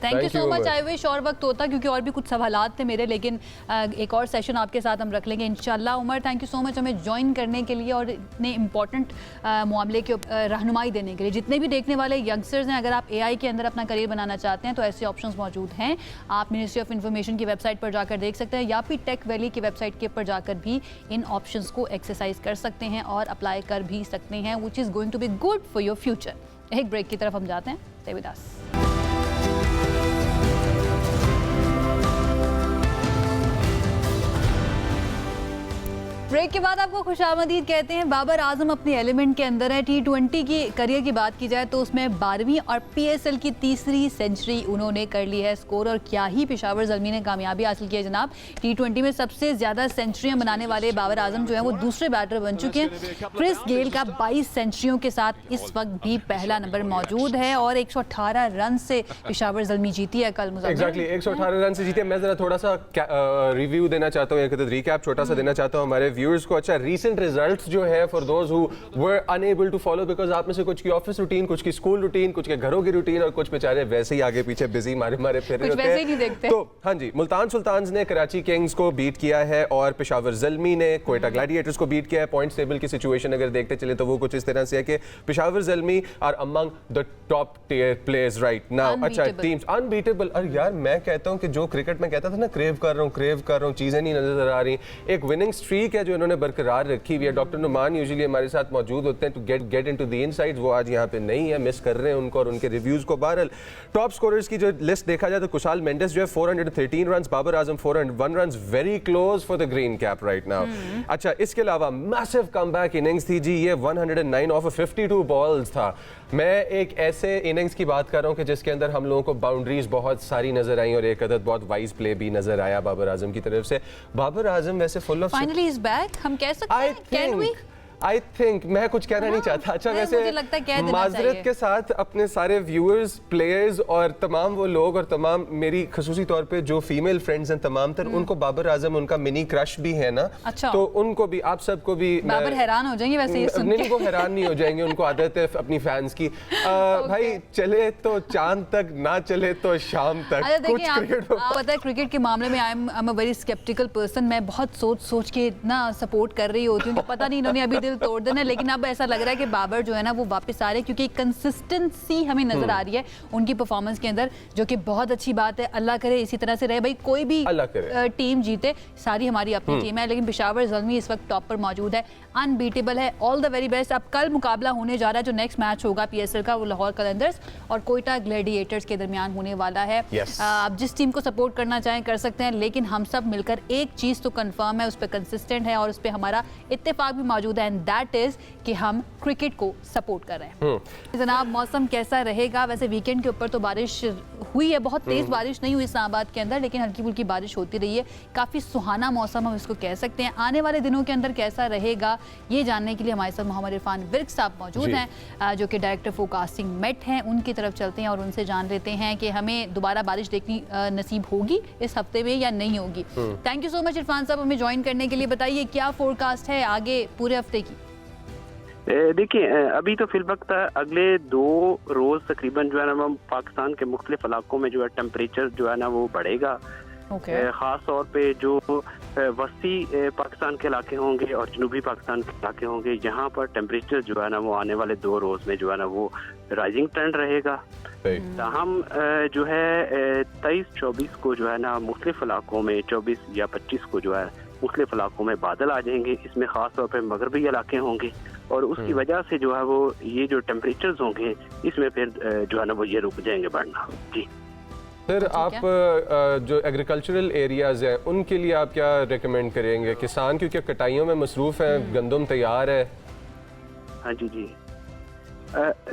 Thank you so much. I wish اور وقت ہوتا کیونکہ اور بھی کچھ سوالات تھے میرے, لیکن ایک اور سیشن آپ کے ساتھ ہم رکھ لیں گے انشاءاللہ. عمر تھینک یو سو مچ ہمیں جوائن کرنے کے لیے اور اتنے امپورٹنٹ معاملے کی رہنمائی دینے کے لیے. جتنے بھی دیکھنے والے ینگسٹرز ہیں, اگر آپ AI کے اندر اپنا کریئر بنانا چاہتے ہیں تو ایسے آپشنز موجود ہیں. آپ منسٹری آف انفارمیشن کی ویب سائٹ پر جا کر دیکھ سکتے ہیں, یا پھر ٹیک ویلی کی ویب سائٹ کے اوپر جا کر بھی ان آپشنز کو ایکسرسائز کر سکتے ہیں اور اپلائی کر بھی سکتے ہیں, which is going to be good for your future. ایک بریک کی طرف ہم جاتے ہیں. Stay with us. بریک کے بعد آپ کو خوش آمدید کہتے ہیں. بابر اعظم اپنے ایلیمنٹ کے اندر ہے. T20 کی کریئر کی بات کی جائے تو اس میں 12ویں اور PSL کی تیسری سینچری انہوں نے کر لی ہے اسکور, اور کیا ہی پشاور زلمی نے کامیابی حاصل کی ہے جناب. T20 میں سب سے زیادہ سینچریاں بنانے والے بابر اعظم جو ہیں وہ دوسرے بیٹر بن چکے ہیں. کرس گیل کا 22 سینچریوں کے ساتھ اس وقت بھی پہلا نمبر موجود ہے, اور 118 رن سے پشاور زلمی جیتی ہے کل. ایگزیکٹلی 118 رن سے جیتے. میں ذرا تھوڑا سا ریویو دینا چاہتا ہوں, یا ریکیپ چھوٹا سا دینا چاہتا ہوں ہمارے ویورز کو. اچھا, ریسنٹ ریزلٹس جو ہے for those who were enable to follow, because آپ میں سے کچھ کی آفس روٹین, کچھ کی اسکول روٹین, کچھ کے گھروں کی روٹین, اور کچھ بیچارے ویسے ہی آگے پیچھے بزی مارے پھر رہے ہوتے ہیں. تو ہاں جی, ملتان سلطانز نے کراچی کنگز کو بیٹ کیا ہے, اور پشاور زلمی نے کوئٹہ گلیڈیٹرز کو بیٹ کیا ہے. پوائنٹس ٹیبل کی سچویشن اگر دیکھتے چلے تو وہ کچھ اس طرح سے ہے کہ Peshawar Zalmi are among the top tier players right now. اچھا, ٹیمز انبیٹیبل. اور یار میں کہتا ہوں کہ جو کرکٹ میں کہتا تھا نا, کریو کر رہا ہوں, چیزیں نہیں نظر آ رہی. ایک وننگ اسٹریک ہے جو انہوں نے برقرار رکھی ہوئی ہے. ڈاکٹر نعمان یوزلی ہمارے ساتھ موجود ہوتے ہیں ٹو گیٹ انٹو دی انسائڈز, وہ آج یہاں پہ نہیں ہے, مس کر رہے ہیں ان کو اور ان کے ریویوز کو. بہرحال ٹاپ سکوررز کی جو لسٹ دیکھا جائے تو کشال مینڈس جو ہے 413 runs, Babar Azam 401 runs, very close for the green cap right now. اچھا, اس کے علاوہ میسو کم بیک اننگز تھی جی, یہ 109 آف 52 بالز تھا. میں ایک ایسے اننگز کی بات کر رہا ہوں کہ جس کے اندر ہم لوگوں کو باؤنڈریز بہت ساری نظر آئیں, اور ایک عدد بہت وائز پلے بھی نظر آیا بابر اعظم کی طرف سے. بابر اعظم ویسے full of finally is back, ہم کہہ سکتے ہیں, کین وی؟ آئی تھنک میں کچھ کہنا نہیں چاہتا. اچھا, ویسے معذرت کے ساتھ اپنے سارے ویورز, پلیئرز اور تمام وہ لوگ, اور تمام میری خصوصی طور پہ جو فیمیل فرینڈز ہیں تمام تر, ان کو بابر اعظم ان کا منی کرش بھی ہے نا, تو ان کو بھی, آپ سب کو بھی. بابر حیران ہو جائیں گے ویسے یہ سن کے. نہیں, وہ حیران نہیں ہو جائیں گے, ان کو عادت ہے اپنی فینس کی. بھائی چلے تو چاند تک, نہ چلے تو شام تک. دیکھیں, آپ پتہ ہے کرکٹ کے معاملے میں I am a very skeptical person. میں بہت سوچ کے نا سپورٹ کر رہی ہوتی ہوں کہ پتہ نہیں انہوں نے ابھی دل توڑ دینا, لیکن اب ایسا لگ رہا ہے کہ بابر جو ہے نا وہ واپس آ رہے ہیں, کیونکہ کنسسٹنسی ہمیں نظر آ رہی ہے ان کی پرفارمنس کے اندر, جو کہ بہت اچھی بات ہے. اللہ کرے اسی طرح سے رہے بھائی, کوئی بھی ٹیم جیتے, ساری ہماری اپنی ٹیم ہے, لیکن پشاور زلمی اس وقت ٹاپ پر موجود ہے, انبیٹیبل ہے. آل دا ویری بیسٹ. اب کل مقابلہ ہونے جا رہا ہے, جو نیکسٹ میچ ہوگا PSL کا, وہ لاہور قلندرز اور کوئٹہ گلیڈیٹرز کے درمیان ہونے والا ہے. آپ جس ٹیم کو سپورٹ کرنا چاہیں کر سکتے ہیں, لیکن ہم سب مل کر ایک چیز تو کنفرم ہے, اس پہ کنسسٹنٹ ہے, اور اس پہ ہمارا اتفاق بھی موجود ہے, اینڈ دیٹ از کہ ہم کرکٹ کو سپورٹ کر رہے ہیں. جناب, موسم کیسا رہے گا؟ ویسے ویکینڈ کے اوپر تو بارش ہوئی ہے, بہت تیز بارش نہیں ہوئی اسلام آباد کے اندر, لیکن ہلکی پھلکی بارش ہوتی رہی ہے. کافی سہانا موسم ہم اس کو کہہ سکتے ہیں. آنے والے دنوں کے اندر کیسا رہے گا, یہ جاننے کے لیے ہمارے ساتھ محمد عرفان ورک صاحب موجود ہیں, جو کہ ڈائریکٹر فورکاسٹنگ میٹ ہیں. ان کی طرف چلتے ہیں اور ان سے جان لیتے ہیں کہ ہمیں دوبارہ بارش دیکھنی نصیب ہوگی اس ہفتے میں یا نہیں ہوگی. تھینک یو سو مچ عرفان صاحب ہمیں جوائن کرنے کے لیے. بتائیے کیا فورکاسٹ ہے آگے پورے ہفتے کی؟ دیکھیں, ابھی تو فی الوقت اگلے 2 روز تقریباً جو ہے نا پاکستان کے مختلف علاقوں میں جو ہے ٹیمپریچر جو ہے نا وہ بڑھے گا. خاص طور پہ جو وسطی پاکستان کے علاقے ہوں گے اور جنوبی پاکستان کے علاقے ہوں گے, یہاں پر ٹیمپریچر جو ہے نا وہ آنے والے 2 روز میں جو ہے نا وہ رائزنگ ٹرینڈ رہے گا. تاہم جو ہے 23-24 کو جو ہے نا مختلف علاقوں میں, 24 یا 25 کو جو ہے مختلف علاقوں میں بادل آ جائیں گے. اس میں خاص طور پہ مغربی علاقے ہوں گے, اور اس کی وجہ سے جو ہے وہ یہ جو ٹیمپریچرز ہوں گے اس میں پھر جو ہے نا وہ یہ رک جائیں گے بڑھنا. جی سر, آپ جو ایگریکلچرل ایریاز ہیں ان کے لیے آپ کیا ریکمینڈ کریں گے؟ کسان کیونکہ کٹائیوں میں مصروف ہیں, گندم تیار ہے. ہاں جی,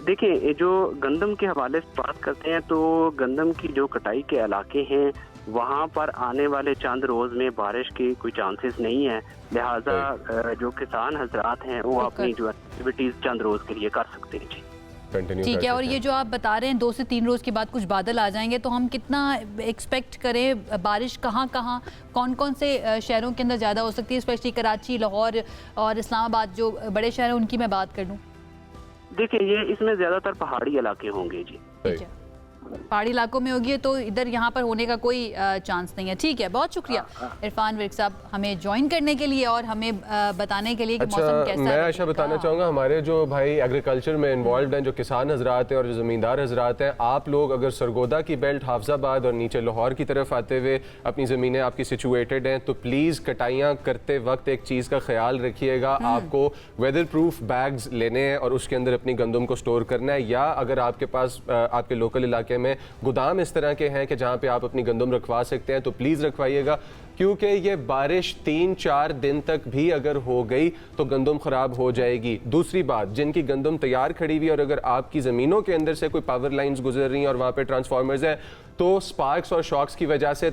دیکھیں جو گندم کے حوالے سے بات کرتے ہیں تو گندم کی جو کٹائی کے علاقے ہیں وہاں پر آنے والے چند روز میں بارش کی کوئی چانسز نہیں ہے، لہٰذا جو کسان حضرات ہیں وہ اپنی جو ایکٹیویٹیز چند روز کے لیے کر سکتے ہیں. جی ٹھیک ہے. اور یہ جو آپ بتا رہے ہیں 2 سے 3 روز کے بعد کچھ بادل آ جائیں گے تو ہم کتنا ایکسپیکٹ کریں بارش کہاں کہاں کون کون سے شہروں کے اندر زیادہ ہو سکتی ہے، اسپیشلی کراچی، لاہور اور اسلام آباد جو بڑے شہر ہیں ان کی میں بات کر لوں؟ دیکھیں یہ اس میں زیادہ تر پہاڑی علاقے ہوں گے. جی ٹھیک ہے، پہاڑی علاقوں میں ہوگی تو ادھر یہاں پر ہونے کا کوئی چانس نہیں ہے. ٹھیک ہے، بہت شکریہ عرفان ورک صاحب ہمیں جوائن کرنے کے لیے اور ہمیں بتانے کے لیے کہ موسم کیسا ہے. میں عائشہ بتانا چاہوں گا ہمارے جو بھائی ایگریکلچر میں انوالوڈ ہیں، جو کسان حضرات ہیں اور جو زمیندار حضرات ہیں، آپ لوگ اگر سرگودا کی بیلٹ، حافظ آباد اور نیچے لاہور کی طرف آتے ہوئے اپنی زمینیں آپ کی سچویٹڈ ہیں تو پلیز کٹائیاں کرتے وقت ایک چیز کا خیال رکھیے گا، آپ کو ویدر پروف بیگز لینے ہیں اور اس کے اندر اپنی گندم کو سٹور کرنا ہے، یا اگر آپ کے پاس آپ کے لوکل علاقے میں گودام اس طرح کے ہیں کہ جہاں پہ آپ اپنی گندم رکھوا سکتے ہیں تو پلیز رکھوائیے گا، کیونکہ یہ بارش 3-4 دن تک بھی اگر ہو گئی تو گندم خراب ہو جائے گی. دوسری بات، جن کی گندم تیار کھڑی ہوئی اور اگر آپ کی زمینوں کے اندر سے کوئی پاور لائنز گزر رہی ہیں اور وہاں پہ ٹرانسفارمرز ہیں تو سپارکس اور شاکس کی وجہ سے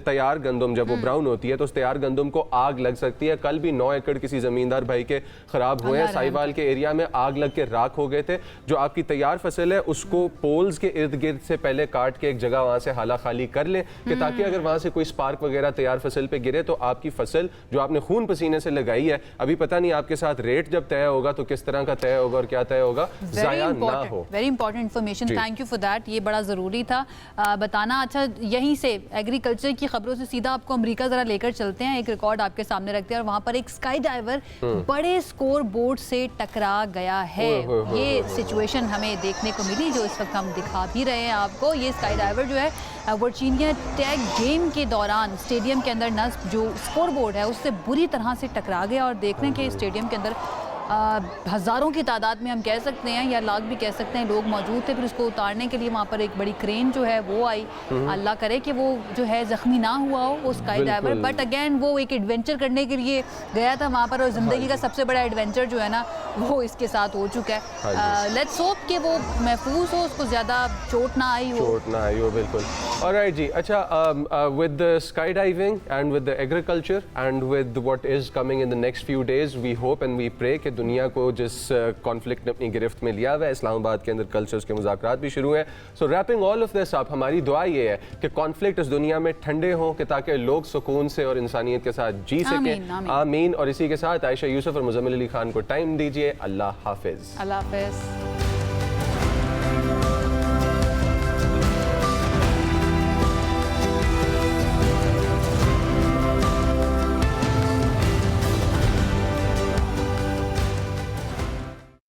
تیار گندم جب وہ براؤن ہوتی ہے تو اس تیار گندم کو آگ لگ سکتی ہے. کل بھی 9 ایکڑ کسی زمیندار بھائی کے خراب ہوئے ہیں، سائیوال کے ایریا میں آگ لگ کے راکھ ہو گئے تھے. جو آپ کی تیار فصل ہے اس کو پولز کے ارد گرد سے پہلے کاٹ کے ایک جگہ وہاں سے حالہ خالی کر لیں کہ تاکہ اگر وہاں سے کوئی سپارک وغیرہ تیار فصل پہ گرے تو آپ کی فصل جو آپ نے خون پسینے سے لگائی ہے، ابھی پتہ نہیں آپ کے ساتھ ریٹ جب طے ہوگا تو کس طرح کا طے ہوگا اور کیا طے ہوگا، ضائع نہ ہو. Very important information, thank you for that, یہ بڑا ضروری تھا بتانا. اچھا، یہیں سے ایگریکلچر کی خبروں سے سیدھا آپ کو امریکہ ذرا لے کر چلتے ہیں. ایک ریکارڈ آپ کے سامنے رکھتے ہیں اور وہاں پر ایک اسکائی ڈائیور بڑے اسکور بورڈ سے ٹکرا گیا ہے. یہ سچویشن ہمیں دیکھنے کو ملی جو اس وقت ہم دکھا بھی رہے ہیں آپ کو. یہ اسکائی ڈائیور جو ہے ورجینیا ٹیک گیم کے دوران اسٹیڈیم کے اندر نصب جو اسکور بورڈ ہے اس سے بری طرح سے ٹکرا گیا اور دیکھنے کے اسٹیڈیم کے اندر ہزاروں کی تعداد میں ہم کہہ سکتے ہیں یا لاکھ بھی کہہ سکتے ہیں لوگ موجود تھے. پھر اس کو اتارنے کے لیے وہاں پر ایک بڑی کرین جو ہے وہ آئی. اللہ کرے کہ وہ جو ہے زخمی نہ ہوا ہو وہ اسکائی ڈائیور، بٹ اگین وہ ایک ایڈونچر کرنے کے لیے گیا تھا وہاں پر اور زندگی کا سب سے بڑا ایڈونچر جو ہے نا وہ اس کے ساتھ ہو چکا ہے. لیٹس ہوپ کہ وہ محفوظ ہو، اس کو زیادہ چوٹ نہ آئی ہو. بالکل. آلرائٹ جی، اچھا، with the skydiving and with the agriculture and with what is coming in the next few days, we hope and we pray کہ دنیا کو جس کانفلکٹ نے اپنی گرفت میں لیا ہوا ہے، اسلام آباد کے اندر کلچرز کے مذاکرات بھی شروع ہیں. سو ریپنگ آل آف دس اپ، ہماری دعا یہ ہے کہ کانفلکٹ اس دنیا میں ٹھنڈے ہوں کہ تاکہ لوگ سکون سے اور انسانیت کے ساتھ جی سکیں. آمین. اور اسی کے ساتھ عائشہ یوسف اور مزمل علی خان کو ٹائم دیجیے. اللہ حافظ. اللہ حافظ.